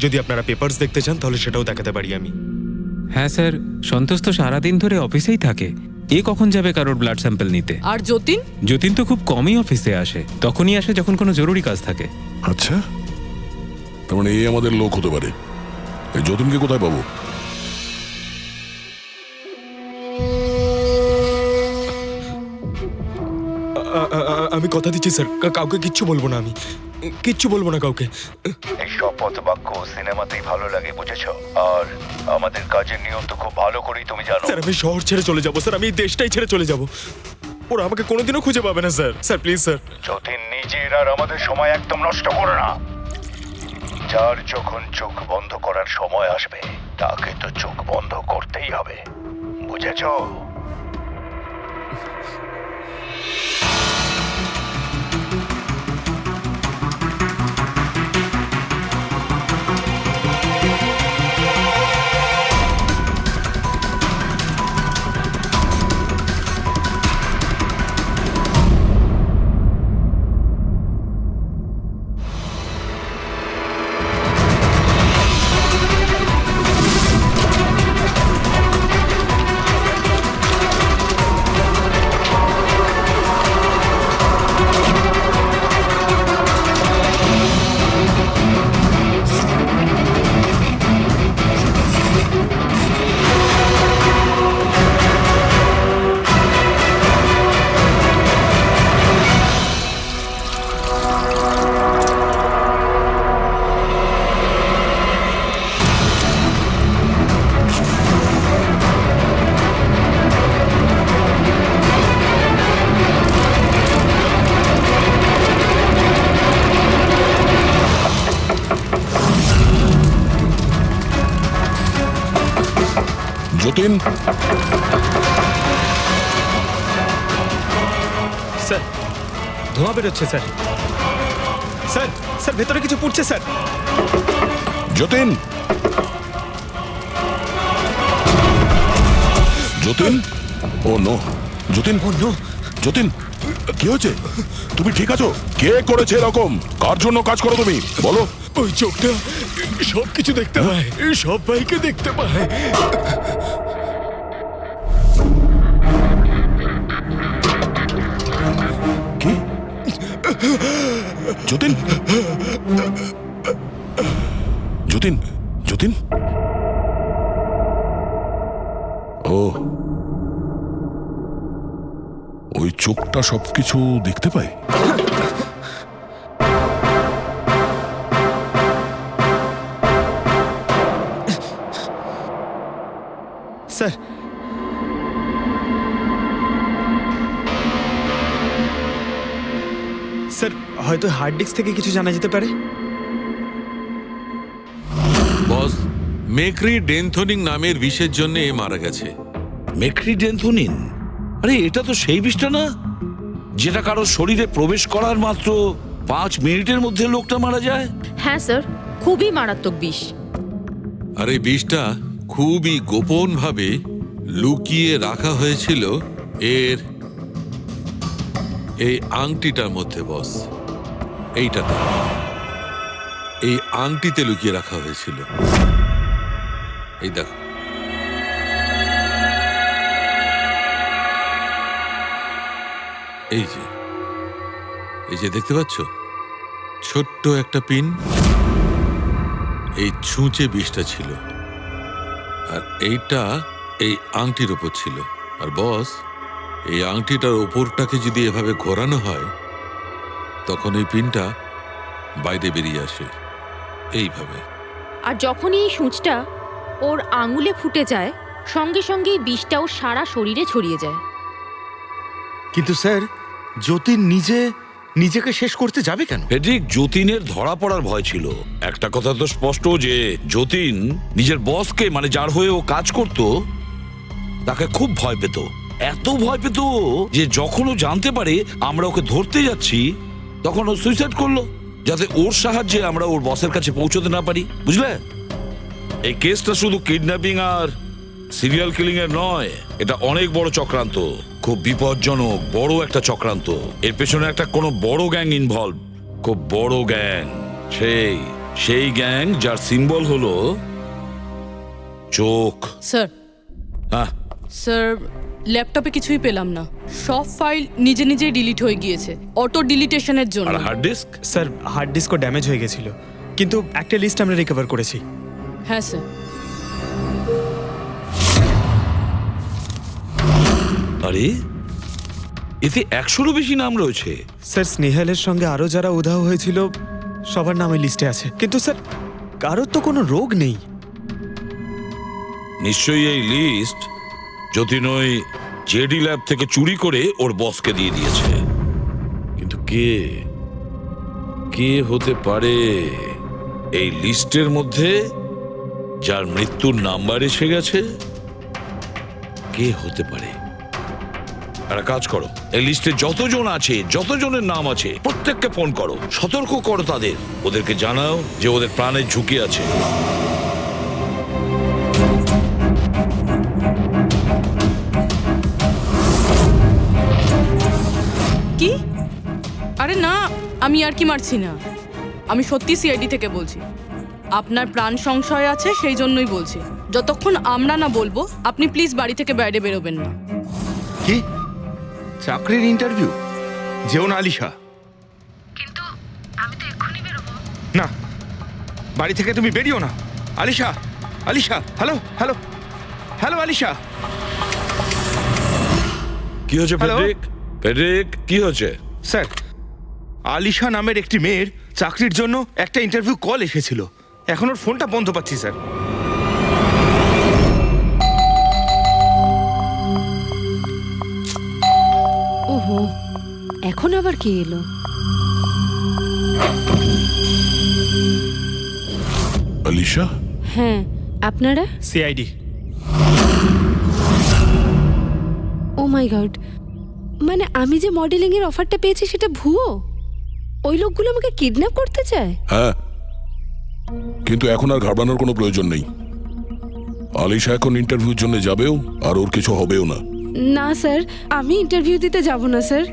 যদি আপনারা পেপারস দেখতে চান তাহলে সেটাও দেখাতে পারি আমি। হ্যাঁ স্যার, সন্তোষ তো সারাদিন ধরে অফিসেই থাকে। এ কখন যাবে কারোর ব্লাড স্যাম্পল নিতে? আর যতীন? যতীন তো খুব কমই অফিসে আসে, তখনই আসে যখন কোনো জরুরি কাজ থাকে। আচ্ছা, তার মানে এই আমাদের লোক হতে পারে। এই যতীনকে কোথায় পাবো? আমি কথা দিচ্ছি স্যার, কাউকে কিচ্ছু বলবো না, আমি কিচ্ছু বলবো না কাউকে। এই শপথ বাক্য সিনেমাতেই ভালো লাগে, বুঝেছো? আর আমাদের কাজের নিয়ম তো খুব ভালো করেই তুমি জানো। স্যার, আমি শহর ছেড়ে চলে যাবো স্যার, আমি এই দেশটাই ছেড়ে চলে যাবো। ওরা আমাকে কোনোদিনও খুঁজে পাবে না sir. Sir please sir. Jatin, নিজের আর আমাদের সময় একদম নষ্ট করো না। যার যখন চোখ বন্ধ করার সময় আসবে তাকে তো চোখ বন্ধ করতেই হবে, বুঝেছো? যতীন, স্যার, ধোঁয়া বেরোচ্ছে স্যার। স্যার, স্যার ভেতরে কিছু পড়ছে স্যার। যতীন, যতীন, ও নো, যতীন, ও নো, যতীন, কি হয়েছে? তুমি ঠিক আছো? কে করেছে এরকম? কার জন্য কাজ করো তুমি, বলো? ওই চোখটা সব কিছু দেখতে পায়, সব ভাইকে দেখতে পায়। কি? যতীন, যতীন, যতীন, ও, ওই চোখটা সবকিছু দেখতে পায়। স্যার, স্যার হয়তো হার্ড ডিস্ক থেকে কিছু জানা যেতে পারে। বস, মেক্রি ডেনথোনিং নামের বিষের জন্য এ মারা গেছে। মেক্রি ডেনথোনিন? আরে এটা তো সেই বিষটা না যেটা কারো শরীরে প্রবেশ করার মাত্র 5 মিনিটের মধ্যে লোকটা মারা যায়? হ্যাঁ স্যার, খুবই মারাত্মক বিষ। আর এই বিষটা খুবই গোপনভাবে লুকিয়ে রাখা হয়েছিল এর এই আংটিটার মধ্যে বস, এইটাতে, এই আংটিতে লুকিয়ে রাখা হয়েছিল। এই দেখো, এই যে দেখতে পাচ্ছ, ছোট্ট একটা পিন, এই ছুঁচে বিষটা ছিল, আর এইটা এই আংটির ওপর ছিল। আর বস, এই আংটিটার ওপরটাকে যদি এভাবে ঘোরানো হয়, তখন এই পিনটা বাইরে বেরিয়ে আসে এইভাবে। আর যখনই এই সূঁচটা ওর আঙুলে ফুটে যায়, সঙ্গে সঙ্গে বিষটাও সারা শরীরে ছড়িয়ে যায়। কিন্তু স্যার, যতীন নিজেকে শেষ করতে যাবে কেন? ফেডরিক, যতীনের ধরা পড়ার ভয় ছিল। একটা কথা তো স্পষ্ট যে যতীন নিজের বসকে, মানে যার হয়ে ও কাজ করত, তাকে খুব ভয় পেত। এত ভয় পেত যে যখন ও জানতে পারে আমরা ওকে ধরতে যাচ্ছি, তখন ও সুইসাইড করলো, যাতে ওর সাহায্যে আমরা ওর বসের কাছে পৌঁছতে না পারি। বুঝলে, এই কেসটা শুধু কিডন্যাপিং আর সিরিয়াল কিলিং এর নয়, এটা অনেক বড় চক্রান্ত, খুব বিপজ্জনক বড় একটা চক্রান্ত। এর পেছনে একটা কোনো বড় গ্যাং ইনভলভ, খুব বড় গ্যাং। সেই গ্যাং যার সিম্বল হলো চোখ। স্যার, হ্যাঁ স্যার, ল্যাপটপে কিছুই পেলাম না। সব ফাইল নিজে নিজেই ডিলিট হয়ে গিয়েছে অটো ডিলিটেশনের জন্য। আর হার্ড ডিস্ক? স্যার, হার্ড ডিস্কও ড্যামেজ হয়ে গেছিল, কিন্তু একটা লিস্ট আমরা রিকভার করেছি। হ্যাঁ স্যার। আরে, এতে 100-রও বেশি নাম রয়েছে। স্যার, স্নেহালের সঙ্গে আরো যারা উধাও হয়েছিল সবার নাম এই লিস্টে আছে, কিন্তু স্যার কারোর তো কোনো রোগ নেই। নিশ্চয়ই এই লিস্ট যতীন ওই জেডি ল্যাব থেকে চুরি করে ওর বসকে দিয়ে দিয়েছে। কিন্তু কে হতে পারে এই লিস্টের মধ্যে যার মৃত্যুর নাম্বার এসে গেছে? কে হতে পারে? একটা কাজ করো, এই লিস্টে যতজন আছে, যতজনের নাম আছে, প্রত্যেককে ফোন করো, সতর্ক করো তাদের, ওদেরকে জানাও যে ওদের প্রাণের ঝুঁকি আছে। কি? আরে না, আমি আর কি মারছি না, আমি সত্যি সিআইডি থেকে বলছি। আপনার প্রাণ সংশয় আছে, সেই জন্যই বলছি। যতক্ষণ আমরা না বলবো, আপনি প্লিজ বাড়ি থেকে বাইরে বেরোবেন না। কি চাকরির ইন্টারভিউ? যেও না আলিশা। কিন্তু আমি তো এক্ষুনি বেরোবো। না, বাড়ি থেকে তুমি বেরিও না। Alisha, Alisha, hello hello hello Alisha. কি হয়েছে ফেডরিক? ফেডরিক, কি হয়েছে? স্যার, আলিশা নামের একটি মেয়ের চাকরির জন্য একটা ইন্টারভিউ কল এসেছিল। এখন ওর ফোনটা বন্ধ পাচ্ছি স্যার। ওহো, এখন আবার কে এলো? আলিশা? হ্যাঁ, আপনারা? সিআইডি। ও মাই গড, মানে আমি যে মডেলিং এর অফারটা পেয়েছি সেটা ভুয়ো? ওই লোকগুলো আমাকে কিডন্যাপ করতে চায়? হ্যাঁ, কিন্তু এখন আর ঘাবড়ানোর কোনো প্রয়োজন নেই। আলিশা এখন ইন্টারভিউর জন্য যাবেও, আর ওর কিছু হবেও না। না স্যার, আমি ইন্টারভিউ দিতে যাব না স্যার,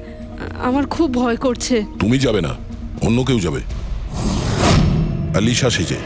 আমার খুব ভয় করছে। তুমি যাবে না, অন্য কেউ যাবে, আলিশা সেজে।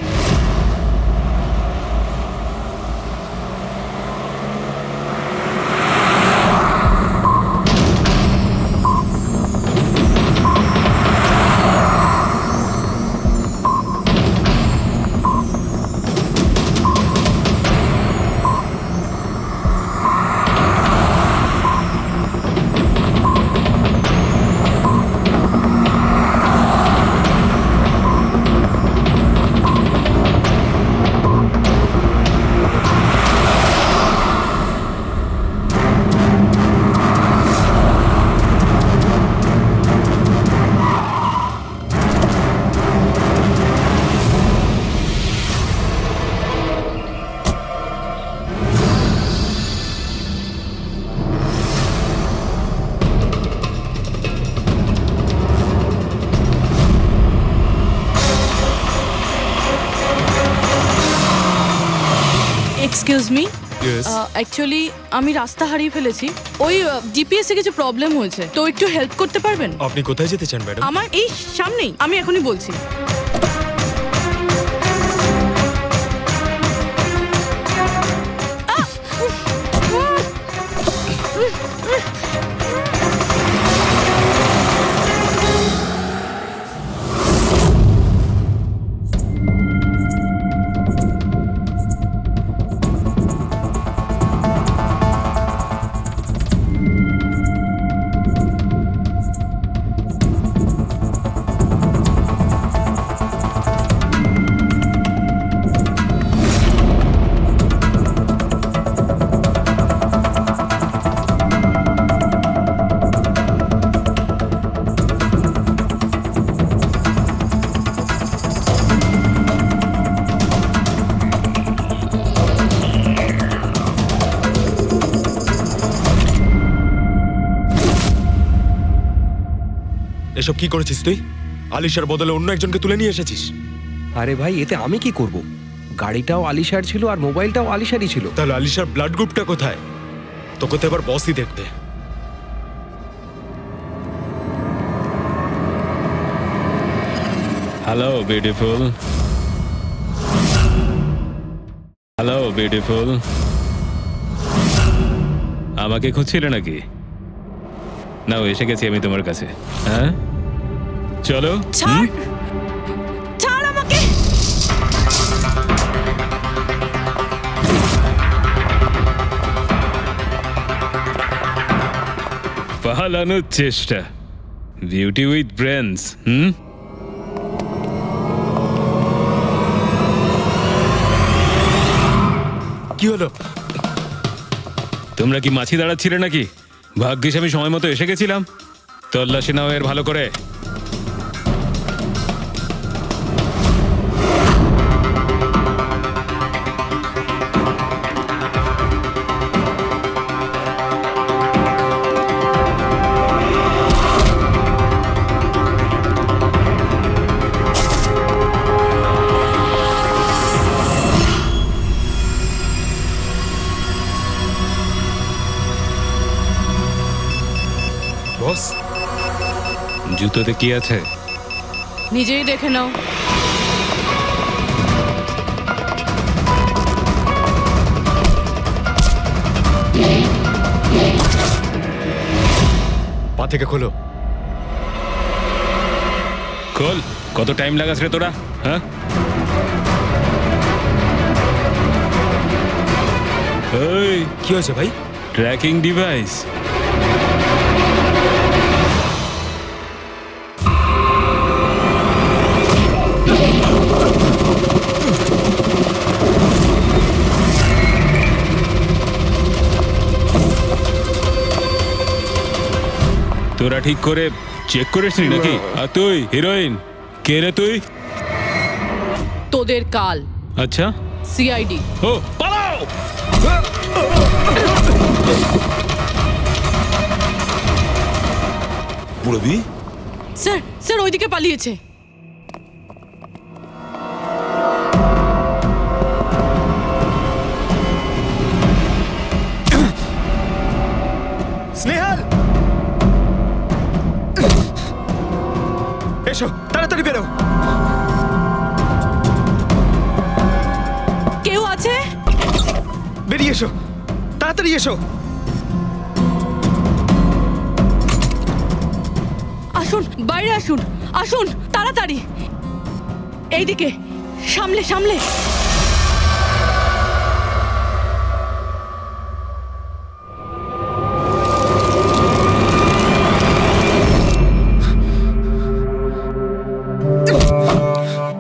এক্সকিউজ মি, অ্যাকচুয়ালি আমি রাস্তা হারিয়ে ফেলেছি, ওই জিপিএস এ কিছু প্রবলেম হয়েছে, তো একটু হেল্প করতে পারবেন? আপনি কোথায় যেতে চান ম্যাডাম? আমার এই সামনেই, আমি এখনই বলছি। এসব কি করেছিস তুই? আলিশার বদলে অন্য একজনকে তুলে নিয়ে এসেছিস। আরে ভাই, এতে আমি কি করব? গাড়িটাও আলিশার ছিল আর মোবাইলটাও আলিশারই ছিল। তাহলে আলিশার ব্লাড গ্রুপটা কোথায়? তোকে তো এবার বসই দেখতে। হ্যালো বিউটিফুল, হ্যালো বিউটিফুল, আমাকে খুঁজছিলে নাকি? নাও, এসে গেছি আমি তোমার কাছে। হ্যাঁ, চলো। ছাড়, ছাড় আমাকে। পালানোর চেষ্টা, বিউটি উইথ ব্রেনস। কি হলো? তোমরা কি মাছি দাঁড়াচ্ছিলে নাকি? ভাগ্যিস আমি সময় মতো এসে গেছিলাম। তল্লাশি নাও এর ভালো করে। বস, জুতোতে কি আছে? নিজেই দেখে নাও। পা থেকে খোলো। খোল। কত টাইম লাগাস রে তোরা? হ্যাঁ, এই কি হয়েছে ভাই? Tracking device. তোরা ঠিক করে চেক করিসনি নাকি? আর তুই হিরোইন, কে রে তুই? তোদের কাল। আচ্ছা, সিআইডি। ও পালাও! পুরবি? স্যার, স্যার ওইদিকে পালিয়েছে। স্নেহাল, এসো তাড়াতাড়ি বেরো। কেউ আছে? বেরিয়ে এসো, তাড়াতাড়ি এসো। আসুন, বাইরে আসুন, আসুন তাড়াতাড়ি। এইদিকে, সামলে সামলে।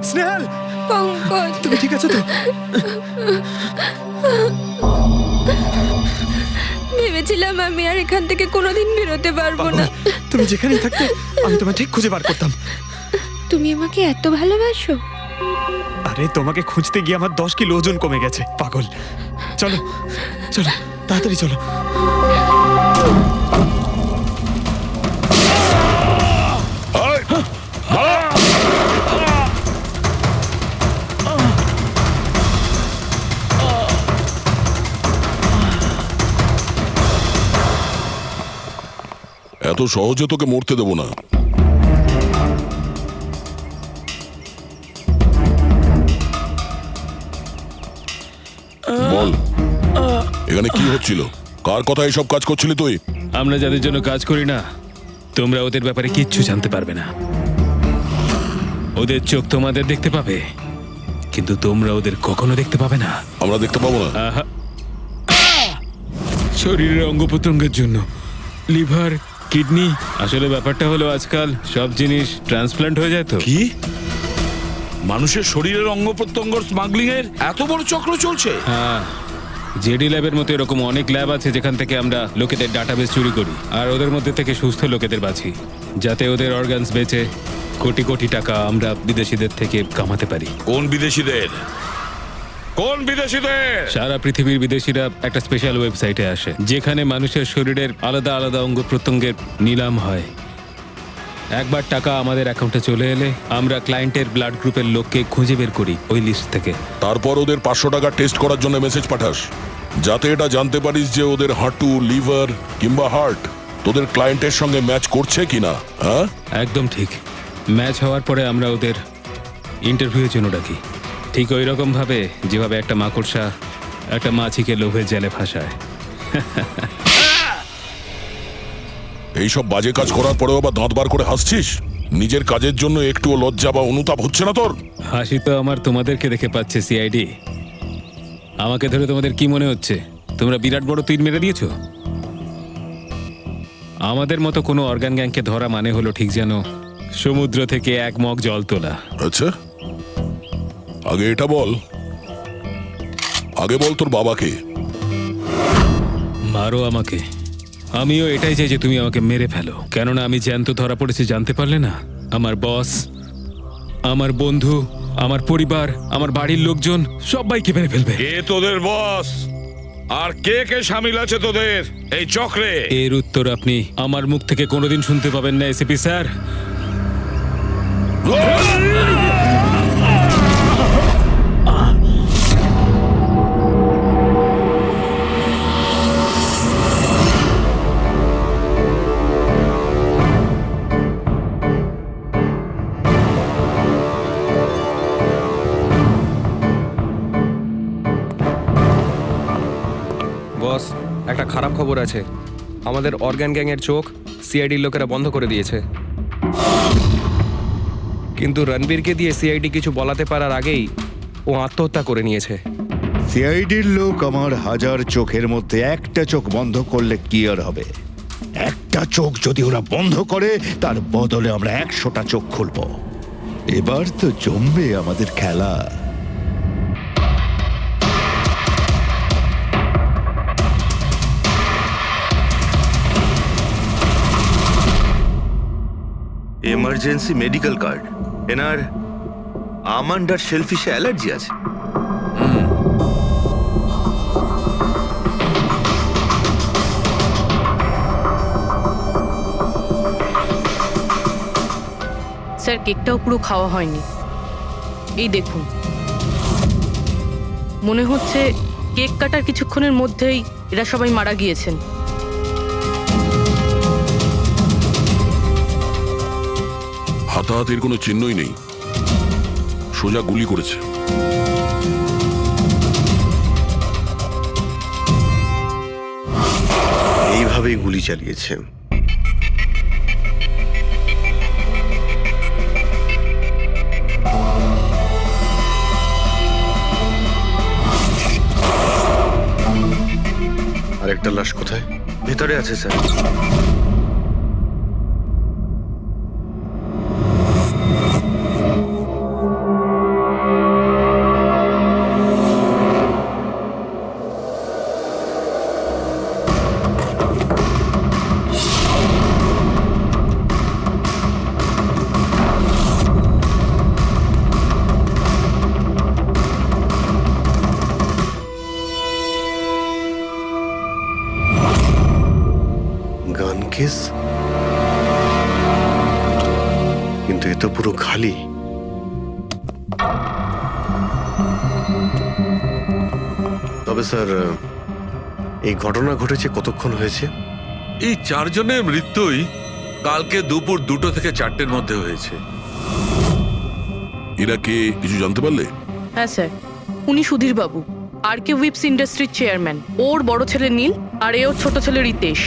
স্নেহাল, পঙ্কজ, তুমি ঠিক আছো তো? ভেবেছিলাম আমি আর এখান থেকে কোনোদিন বেরোতে পারবো না। তুমি যেখানেই থাকতে আমি তোমায় ঠিক খুঁজে বার করতাম। তুমি আমাকে এত ভালোবাসো? আরে তোমাকে খুঁজতে গিয়ে আমার 10 কিলো ওজন কমে গেছে, পাগল। চলো চলো, তাড়াতাড়ি চলো। এত সহজে তোকে মরতে দেবো না। বল, এখানে কি হচ্ছিল? কার কথা এসব কাজ করছিলি তুই? আমরা যাদের জন্য কাজ করি না, তোমরা ওদের ব্যাপারে কিচ্ছু জানতে পারবে না। ওদের চোখ তোমাদের দেখতে পাবে, কিন্তু তোমরা ওদের কখনো দেখতে পাবে না। আমরা দেখতে পাবো না? আহা। শরীরের অঙ্গ প্রত্যঙ্গের জন্য লিভার, কিডনি, আসলে ব্যাপারটা হলো আজকাল সব জিনিস ট্রান্সপ্লান্ট হয়ে যায়। তো কি মানুষের শরীরের অঙ্গ প্রত্যঙ্গ স্মাগলিং এর এত বড় চক্র চলছে? হ্যাঁ, জেডি ল্যাবের মতো এরকম অনেক ল্যাব আছে যেখান থেকে আমরা লোকেদের ডাটাবেস চুরি করি আর ওদের মধ্যে থেকে সুস্থ লোকেদের বাছি, যাতে ওদের অর্গানস বেচে কোটি কোটি টাকা আমরা বিদেশিদের থেকে কামাতে পারি। কোন বিদেশিদের? কোন বিদেশিদের? সারা পৃথিবীর বিদেশিরা একটা স্পেশাল ওয়েবসাইটে আসে যেখানে মানুষের শরীরের আলাদা আলাদা অঙ্গ প্রত্যঙ্গের নিলাম হয়। একবার টাকা আমাদের অ্যাকাউন্টে চলে এলে আমরা ক্লায়েন্টের ব্লাড গ্রুপের লোককে খুঁজে বের করি ওই লিস্ট থেকে। তারপর ওদের 500 টাকা টেস্ট করার জন্য মেসেজ পাঠাস, যাতে এটা জানতে পারিস যে ওদের হাঁটু, লিভার কিংবা হার্ট তোদের ক্লায়েন্টের সঙ্গে ম্যাচ করছে কিনা। হ্যাঁ, একদম ঠিক। ম্যাচ হওয়ার পরে আমরা ওদের ইন্টারভিউয়ের জন্য ডাকি, ঠিক ওই রকম ভাবে যেভাবে একটা মাকড়সা একটা মাছিকে লোভের জালে ফাঁসায়। এইসব বাজে কাজ করার পরেও আবার দাঁত বার করে হাসছিস? নিজের কাজের জন্য একটুও লজ্জা বা অনুতাপ হচ্ছে না তোর? হাসি তো আমার তোমাদেরকে দেখে পাচ্ছে সিআইডি। আমাকে ধরে তোমাদের কি মনে হচ্ছে তোমরা বিরাট বড় তীর মেরে দিয়েছো? আমাদের মতো কোনো অর্গান গ্যাংকে ধরা মানে হলো ঠিক যেন সমুদ্র থেকে এক মগ জল তোলা। আচ্ছা, আগে এটা বল, আগে বল তোর বাবাকে। মারো আমাকে, আমিও এটাই চাই যে তুমি আমাকে মেরে ফেলো, কেননা আমি জ্যান্ত ধরা পড়েছি জানতে পারলে না আমার বস, আমার বন্ধু, আমার পরিবার, আমার বাড়ির লোকজন সবাইকে মেরে ফেলবে। কে তোদের বস আর কে কে শামিল আছে তোদের এই চক্রে? এর উত্তর আপনি আমার মুখ থেকে কোনোদিন শুনতে পাবেন না এসিপি স্যার। বস, একটা খারাপ খবর আছে। আমাদের অর্গান গ্যাংয়ের চোখ সিআইডির লোকেরা বন্ধ করে দিয়েছে। কিন্তু রণবীরকে দিয়ে সিআইডি কিছু বলাতে পারার আগেই ও আত্মহত্যা করে নিয়েছে। সিআইডির লোক আমার 1000 চোখের মধ্যে একটা চোখ বন্ধ করলে কি আর হবে? একটা চোখ যদি ওরা বন্ধ করে তার বদলে আমরা 100টা চোখ খুলব। এবার তো জমবে আমাদের খেলা। Emergency medical card. এনার আমন্ড আর শেলফিশে অ্যালার্জি আছে। স্যার, কেকটাও পুরো খাওয়া হয়নি। এই দেখুন, মনে হচ্ছে কেক কাটার কিছুক্ষণের মধ্যেই এরা সবাই মারা গিয়েছেন। হাতাহাতির কোনো চিহ্নই নেই, সোজা গুলি করেছে। এইভাবেই গুলি চালিয়েছে। আরেকটা লাশ কোথায়? ভেতরে আছে স্যার। গান কেস, কিন্তু এ তো পুরো খালি। তবে স্যার, এই ঘটনা ঘটেছে কতক্ষণ হয়েছে? এই 4 জনের মৃত্যুই কালকে দুপুর 2টো থেকে 4টের মধ্যে হয়েছে। এরা কে কিছু জানতে পারলে? হ্যাঁ স্যার, উনি সুধীর বাবু, আর কে উইপস ইন্ডাস্ট্রির চেয়ারম্যান। ওর বড় ছেলে নীল, আর এ ওর ছোট ছেলে রিতেশ।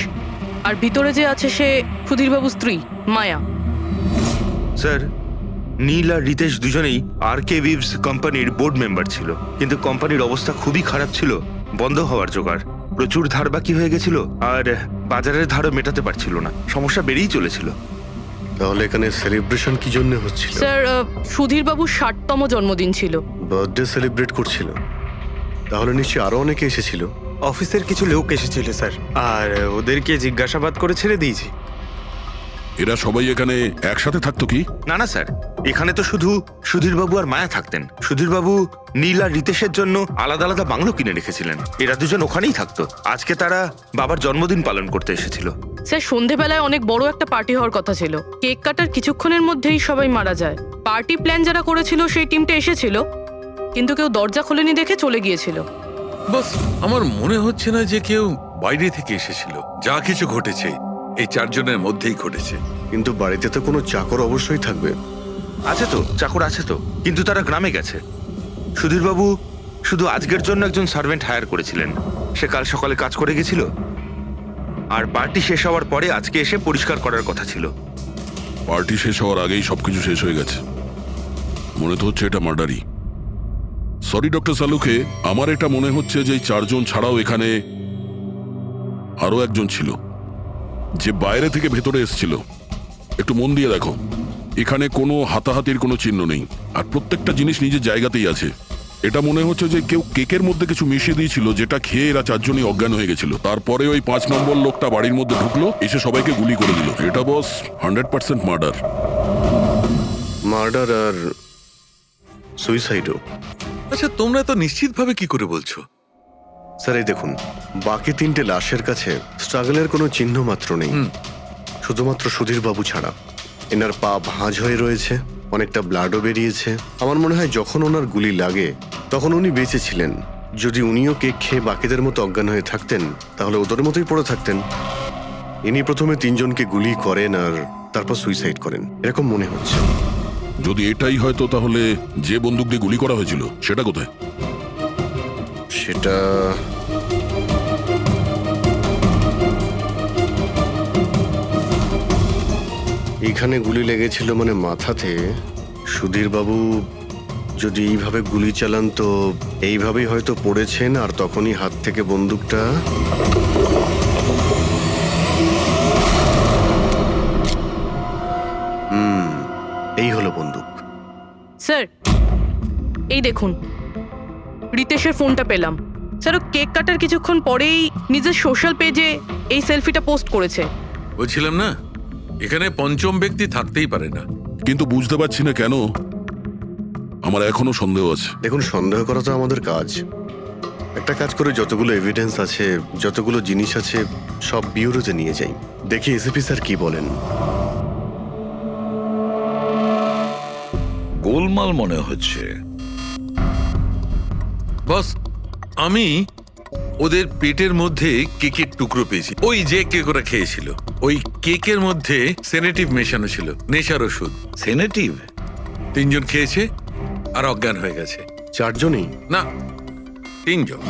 আর ভিতরে যে আছে সে সুধীর বাবুর স্ত্রী মায়া। স্যার, নীল আর রিতেশ দুজনেই আর কে উইভস কোম্পানির বোর্ড মেম্বার ছিল, কিন্তু কোম্পানির অবস্থা খুবই খারাপ ছিল, বন্ধ হওয়ার জোগাড়। প্রচুর ধার বাকি হয়ে গেছিল, আর বাজারের ধারও মেটাতে পারছিল না, সমস্যা বেড়েই চলেছিল। তাহলে এখানে সেলিব্রেশন কি জন্য হচ্ছিল? স্যার, সুধীর বাবুর 60তম জন্মদিন ছিল। বার্থডে সেলিব্রেট করছিল? তাহলে নিশ্চয়ই আরো অনেকে এসেছিল। অফিসের কিছু লোক এসেছিল স্যার, আর ওদেরকে জিজ্ঞাসাবাদ করে ছেড়ে দিয়েছি। এরা সবাই এখানে একসাথে থাকতো কি? না না স্যার, এখানে তো শুধু সুধীরবাবু আর মায়া থাকতেন। সুধীরবাবু নীল আর রিতেশের জন্য আলাদা আলাদা বাংলো কিনে রেখেছিলেন, এরা দুজন ওখানেই থাকতো। আজকে তারা বাবার জন্মদিন পালন করতে এসেছিল। স্যার, সন্ধেবেলায় অনেক বড় একটা পার্টি হওয়ার কথা ছিল। কেক কাটার কিছুক্ষণের মধ্যেই সবাই মারা যায়। পার্টি প্ল্যান যারা করেছিল সেই টিমটা এসেছিল, কিন্তু কেউ দরজা খোলেনি দেখে চলে গিয়েছিল। বাস, আমার মনে হচ্ছে না যে কেউ বাইরে থেকে এসেছিল। যা কিছু ঘটেছে এই 4 জনের মধ্যেই ঘটেছে। কিন্তু বাড়িতে তো কোনো চাকর অবশ্যই থাকবে। আছে তো, চাকর আছে তো, কিন্তু তারা গ্রামে গেছে। সুধীরবাবু শুধু আজকের জন্য একজন সার্ভেন্ট হায়ার করেছিলেন, সে কাল সকালে কাজ করে গেছিল, আর পার্টি শেষ হওয়ার পরে আজকে এসে পরিষ্কার করার কথা ছিল। পার্টি শেষ হওয়ার আগেই সবকিছু শেষ হয়ে গেছে। মনে তো হচ্ছে এটা মার্ডারই। সরি ডক্টর সালুকে, আমার এটা মনে হচ্ছে যে এই 4 জন ছাড়াও এখানে আরো একজন ছিল, যে বাইরে থেকে ভেতরে এসেছিল। একটু মন দিয়ে দেখো, এখানে কোনো হাতাহাতির কোনো চিহ্ন নেই, আর প্রত্যেকটা জিনিস নিজের জায়গাতেই আছে। এটা মনে হচ্ছে যে কেউ কেকের মধ্যে কিছু মিশিয়ে দিয়েছিল, যেটা খেয়ে এরা 4 জনই অজ্ঞান হয়ে গেছিল। তারপরে ওই 5 নম্বর লোকটা বাড়ির মধ্যে ঢুকলো, এসে সবাইকে গুলি করে দিল। এটা বস 100% মার্ডার। মার্ডার আর সুইসাইডও। আচ্ছা, তোমরা তো নিশ্চিতভাবে কি করে বলছো? স্যার, এই দেখুন, বাকি 3টে লাশের কাছে স্ট্রাগলের কোনো চিহ্ন মাত্র নেই, শুধুমাত্র সুধীর বাবু ছাড়া। এনার পা ভাঁজ হয়ে রয়েছে, অনেকটা ব্লাডও বেরিয়েছে। আমার মনে হয় যখন ওনার গুলি লাগে তখন উনি বেঁচে ছিলেন। যদি উনিও কেক খেয়ে বাকিদের মতো অজ্ঞান হয়ে থাকতেন, তাহলে ওদের মতোই পড়ে থাকতেন। ইনি প্রথমে 3 জনকে গুলি করেন আর তারপর সুইসাইড করেন, এরকম মনে হচ্ছে। যদি এটাই হয়তো, তাহলে যে বন্দুক দিয়ে গুলি করা হয়েছিল সেটা কোথায়? সেটা এখানে গুলি লেগেছিল, মানে মাথাতে। সুধীর বাবু যদি এইভাবে গুলি চালান তো এইভাবেই হয়তো পড়েছেন, আর তখনই হাত থেকে বন্দুকটা এই হলো বন্দুক। স্যার, এই দেখুন, রিতেশের ফোনটা পেলাম। স্যার, ও কেক কাটার কিছুক্ষণ পরেই নিজের সোশ্যাল পেজে এই সেলফিটা পোস্ট করেছে। বলছিলাম না, এখানে পঞ্চম ব্যক্তি থাকতেই পারে না। কিন্তু বুঝতে পারছি না কেন, আমার এখনো সন্দেহ আছে। দেখুন, সন্দেহ করা তো আমাদের কাজ। একটা কাজ করে যতগুলো এভিডেন্স আছে, যতগুলো জিনিস আছে, সব বিউরোতে নিয়ে যাই, দেখি এসিপি স্যার কি বলেন। গোলমাল মনে হচ্ছে। বস, আমি ওদের পেটের মধ্যে কেকের টুকরো পেয়েছি, ওই যে কেক ওরা খেয়েছিল। ওই কেকের মধ্যে সেনেটিভ মেশানো ছিল, নেশার ওষুধ। সেনেটিভ? 3 জন খেয়েছে আর অজ্ঞান হয়ে গেছে। 4 জনই? না, 3 জন।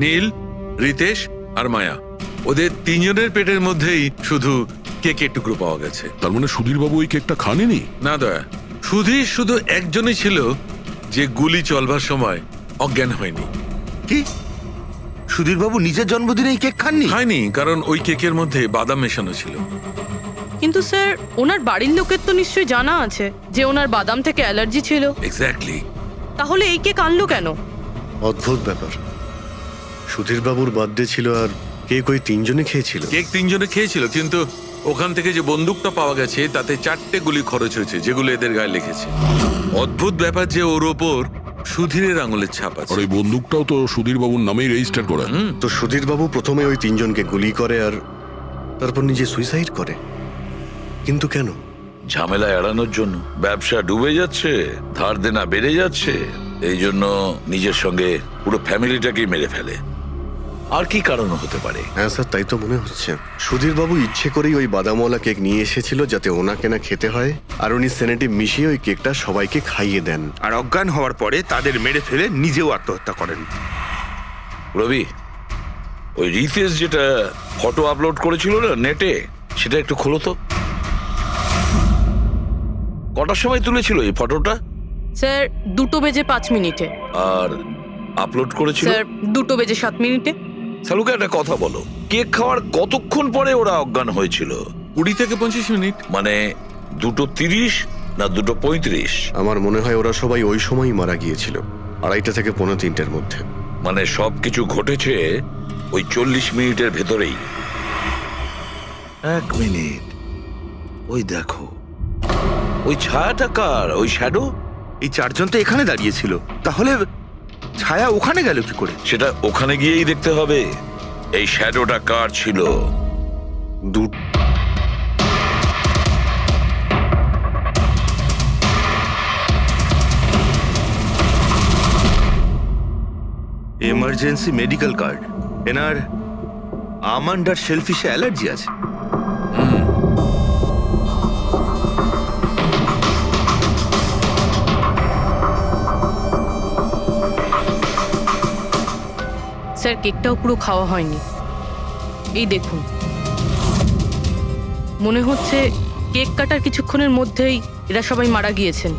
নীল, রিতেশ আর মায়া, ওদের 3 জনের পেটের মধ্যেই শুধু কেকের টুকরো পাওয়া গেছে। তার মানে সুধীর বাবু ওই কেকটা খাননি? না দয়া, সুধীর শুধু একজনই ছিল যে গুলি চলবার সময় অজ্ঞান হয়নি। কি? সুধীরবাবু নিজের জন্মদিনে এই কেক খাননি? খায়নি, কারণ ওই কেকের মধ্যে বাদাম মেশানো ছিল। কিন্তু স্যার, ওনার বাড়ির লোকের তো নিশ্চয়ই জানা আছে যে ওনার বাদাম থেকে অ্যালার্জি ছিল। এক্স্যাক্টলি। তাহলে এই কেক আনলো কেন? অদ্ভুত ব্যাপার। সুধীর বাবুর বার্থডে ছিল আর কেক ওই 3 জনে খেয়েছিল। কেক 3 জনে খেয়েছিল, কিন্তু ওখান থেকে যে বন্দুকটা পাওয়া গেছে তাতে 4টে গুলি খরচ হয়েছে, যেগুলো এদের গায়ে লেগেছে। অদ্ভুত ব্যাপার যে ওর ওপর সুধীরের আঙুলের ছাপ আছে। আর ওই বন্দুকটাও তো সুধীর বাবুর নামেই রেজিস্টার করা। তো সুধীর বাবু প্রথমে ওই 3 জনকে গুলি করে আর তারপর নিজে সুইসাইড করে, কিন্তু কেন? ঝামেলা এড়ানোর জন্য। ব্যবসা ডুবে যাচ্ছে, ধার দেনা বেড়ে যাচ্ছে, এই জন্য নিজের সঙ্গে পুরো ফ্যামিলিটাকেই মেরে ফেলে। আর কি কারণ হতে পারে? হ্যাঁ স্যার, তাই তো মনে হচ্ছে সুধীর বাবু ইচ্ছে করেই ওই বাদামওয়ালা কেক নিয়ে এসেছিল যাতে ওনাকে না খেতে হয়, আর উনি সেনেটিভ মিশিয়ে ওই কেকটা সবাইকে খাইয়ে দেন। আর অজ্ঞান হওয়ার পরে তাদের মেরে ফেলে নিজেও আত্মহত্যা করেন। রবি, ওই রিতেশ যেটা ফটো আপলোড করেছিল না নেটে, সেটা একটু খোলো তো। কটার সময় তুলেছিল এই ফটোটা? স্যার 2:05 আর আপলোড করেছিল স্যার 2:07 সালুকে একটা কথা বলো, কেক খাওয়ার কতক্ষণ পরে ওরা অজ্ঞান হয়েছিল? 20 থেকে 25 মিনিট। মানে 2:30 না 2:35? আমার মনে হয় ওরা সবাই ওই সময়ই মারা গিয়েছিল, 2:30 থেকে 3:45 মধ্যে। মানে সবকিছু ঘটেছে ওই 40 মিনিটের ভেতরেই। 1 মিনিট, ওই দেখো ওই ছায়াটা কার? ওই শ্যাডো? এই চারজন তো এখানে দাঁড়িয়েছিল, তাহলে ছায়া ওখানে গেল কি করে? সেটা ওখানে গিয়েই দেখতে হবে। এই শ্যাডোটা কার ছিল? Emergency medical card. এনার আমন্ড আর শেলফিশে অ্যালার্জি আছে। স্যার কেকটাও পুরো খাওয়া হয়নি, এই দেখুন। মনে হচ্ছে কেক কাটার কিছুক্ষণের মধ্যেই এরা সবাই মারা গিয়েছেন।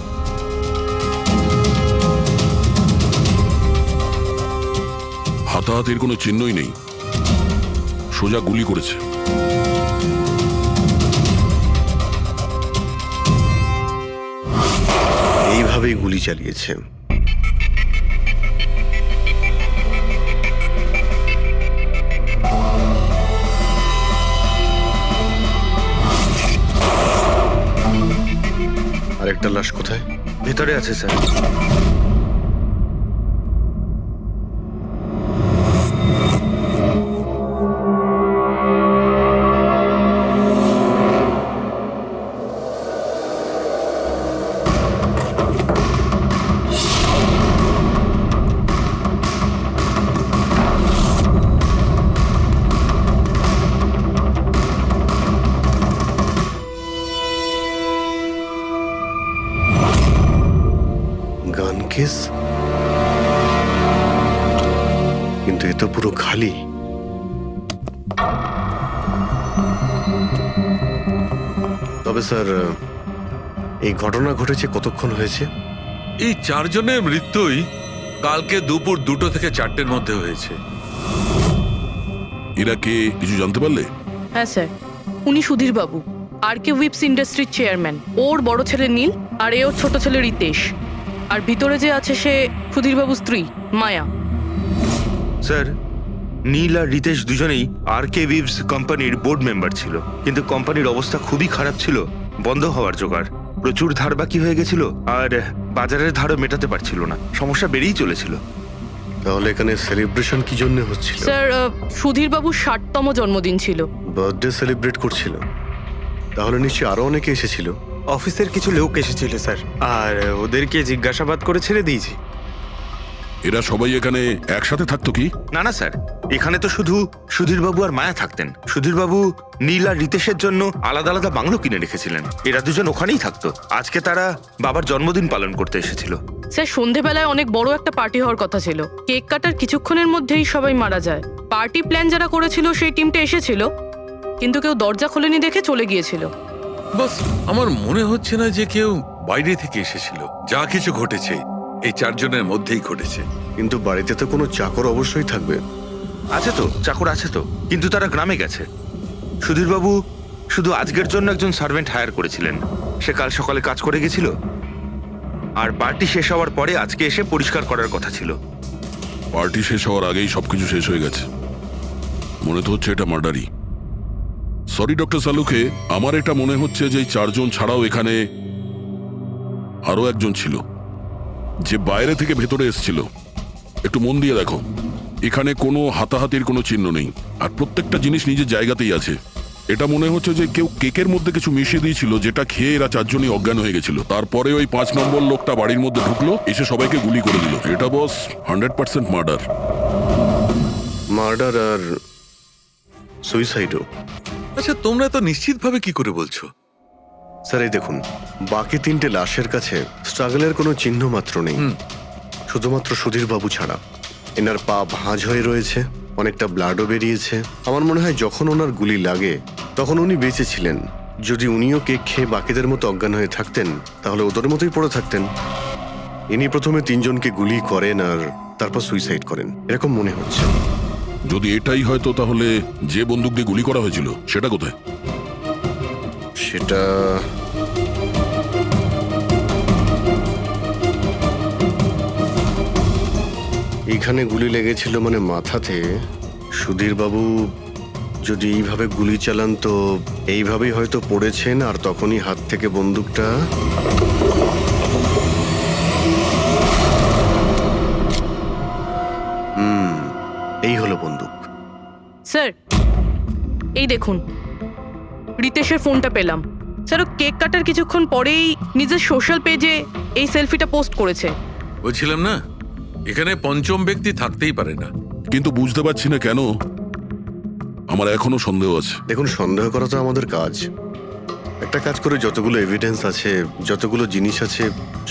হাতাহাতির কোনো চিহ্নই নেই, সোজা গুলি করেছে। এইভাবেই গুলি চালিয়েছে। আরেকটা লাশ কোথায়? ভেতরে আছে স্যার। গান কেস, কিন্তু এ তো পুরো খালি। তবে স্যার, এই ঘটনা ঘটেছে কতক্ষণ হয়েছে? এই 4 জনের মৃত্যুই কালকে দুপুর 2 থেকে 4টের মধ্যে হয়েছে। এরা কে কিছু জানতে পারলে? হ্যাঁ স্যার, উনি সুধীর বাবু, আর কে উইপস ইন্ডাস্ট্রির চেয়ারম্যান। ওর বড় ছেলে নীল, আর এ ওর ছোট ছেলে রিতেশ। আর ভিতরে যে আছে সে সুধীর বাবুর স্ত্রী মায়া। স্যার, নীল আর রিতেশ দুজনেই আর কে উইভস কোম্পানির বোর্ড মেম্বার ছিল, কিন্তু কোম্পানির অবস্থা খুবই খারাপ ছিল, বন্ধ হওয়ার জোগাড়। প্রচুর ধার বাকি হয়ে গেছিল, আর বাজারের ধারও মেটাতে পারছিল না, সমস্যা বেড়েই চলেছিল। তাহলে এখানে সেলিব্রেশন কি জন্য হচ্ছিল? স্যার, সুধীর বাবুর 60তম জন্মদিন ছিল। বার্থডে সেলিব্রেট করছিল? তাহলে নিশ্চয়ই আরো অনেকে এসেছিল। অফিসের কিছু লোক এসেছিল স্যার, আর ওদেরকে জিজ্ঞাসাবাদ করে ছেড়ে দিয়েছি। এরা সবাই এখানে একসাথে থাকতো কি? না না স্যার, এখানে তো শুধু সুধীরবাবু আর মায়া থাকতেন। সুধীরবাবু নীল আর রিতেশের জন্য আলাদা আলাদা বাংলো কিনে রেখেছিলেন, এরা দুজন ওখানেই থাকতো। আজকে তারা বাবার জন্মদিন পালন করতে এসেছিল। স্যার, সন্ধেবেলায় অনেক বড় একটা পার্টি হওয়ার কথা ছিল, কেক কাটার কিছুক্ষণের মধ্যেই সবাই মারা যায়। পার্টি প্ল্যান যারা করেছিল সেই টিমটা এসেছিল, কিন্তু কেউ দরজা খোলেনি দেখে চলে গিয়েছিল। বাস, আমার মনে হচ্ছে না যে কেউ বাইরে থেকে এসেছিল। যা কিছু ঘটেছে এই 4 জনের মধ্যেই ঘটেছে। কিন্তু বাড়িতে তো কোনো চাকর অবশ্যই থাকবে। আছে তো, চাকর আছে তো, কিন্তু তারা গ্রামে গেছে। সুধীরবাবু শুধু আজকের জন্য একজন সার্ভেন্ট হায়ার করেছিলেন, সে কাল সকালে কাজ করে গেছিল, আর পার্টি শেষ হওয়ার পরে আজকে এসে পরিষ্কার করার কথা ছিল। পার্টি শেষ হওয়ার আগেই সবকিছু শেষ হয়ে গেছে। মনে তো হচ্ছে এটা মার্ডারই। সরি ডক্টর সালুকে, আমার এটা মনে হচ্ছে যে এই 4 জন ছাড়াও এখানে আরো একজন ছিল, যে বাইরে থেকে ভেতরে এসেছিল। একটু মন দিয়ে দেখো, এখানে কোনো হাতাহাতির কোনো চিহ্ন নেই, আর প্রত্যেকটা জিনিস নিজের জায়গাতেই আছে। এটা মনে হচ্ছে যে কেউ কেকের মধ্যে কিছু মিশিয়ে দিয়েছিল, যেটা খেয়ে এরা 4 জনই অজ্ঞান হয়ে গেছিল। তারপরে ওই 5 নম্বর লোকটা বাড়ির মধ্যে ঢুকলো, এসে সবাইকে গুলি করে দিল। এটা বস 100% মার্ডার। মার্ডার আর সুইসাইডও। আচ্ছা তোমরা তো নিশ্চিতভাবে কি করে বলছো? স্যার এই দেখুন, বাকি 3টে লাশের কাছে স্ট্রাগলের কোনো চিহ্ন মাত্র নেই, শুধুমাত্র সুধীর বাবু ছাড়া। এনার পা ভাঁজ হয়ে রয়েছে, অনেকটা ব্লাডও বেরিয়েছে। আমার মনে হয় যখন ওনার গুলি লাগে তখন উনি বেঁচে ছিলেন। যদি উনিও কেক খেয়ে বাকিদের মতো অজ্ঞান হয়ে থাকতেন তাহলে ওদের মতোই পড়ে থাকতেন। ইনি প্রথমে 3 জনকে গুলি করেন আর তারপর সুইসাইড করেন, এরকম মনে হচ্ছে। যদি এটাই হয়তো তাহলে যে বন্দুক দিয়ে গুলি করা হয়েছিল সেটা কোথায়? সেটা এইখানে গুলি লেগেছিল মানে মাথাতে। সুধীর বাবু যদি এইভাবে গুলি চালান তো এইভাবেই হয়তো পড়েছেন আর তখনই হাত থেকে বন্দুকটা এই হলো বন্দুক। স্যার এই দেখুন, রিতেশের ফোনটা পেলাম। স্যার ও কেক কাটার কিছুক্ষণ পরেই নিজের সোশ্যাল পেজে এই সেলফিটা পোস্ট করেছে। বলছিলাম না, এখানে পঞ্চম ব্যক্তি থাকতেই পারে না। কিন্তু বুঝতে পারছি না কেন, আমার এখনো সন্দেহ আছে। দেখুন, সন্দেহ করা তো আমাদের কাজ। একটা কাজ করে যতগুলো এভিডেন্স আছে, যতগুলো জিনিস আছে,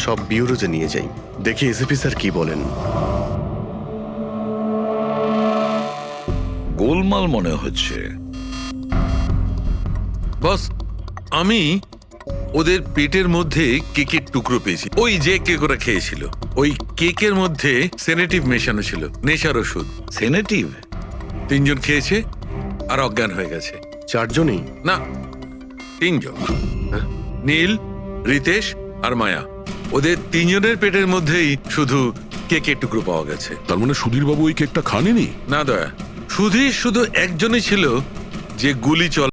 সব বিউরোতে নিয়ে যাই, দেখি এসিপি স্যার কি বলেন। গোলমাল মনে হচ্ছে। বস, আমি ওদের পেটের মধ্যে কেকের টুকরো পেয়েছি। ওই যে কেক ওরা খেয়েছিল, ওই কেকের মধ্যে সেনেটিভ মেশানো ছিল, নেশার ওষুধ। সেনেটিভ? 3 জন খেয়েছে আর অজ্ঞান হয়ে গেছে। 4 জনই? না, 3 জন। নীল, রিতেশ আর মায়া, ওদের 3 জনের পেটের মধ্যেই শুধু কেকের টুকরো পাওয়া গেছে। তার মানে সুধীর বাবু ওই কেকটা খাননি? না দয়া, সুধীর শুধু একজনই ছিল যে গুলি চল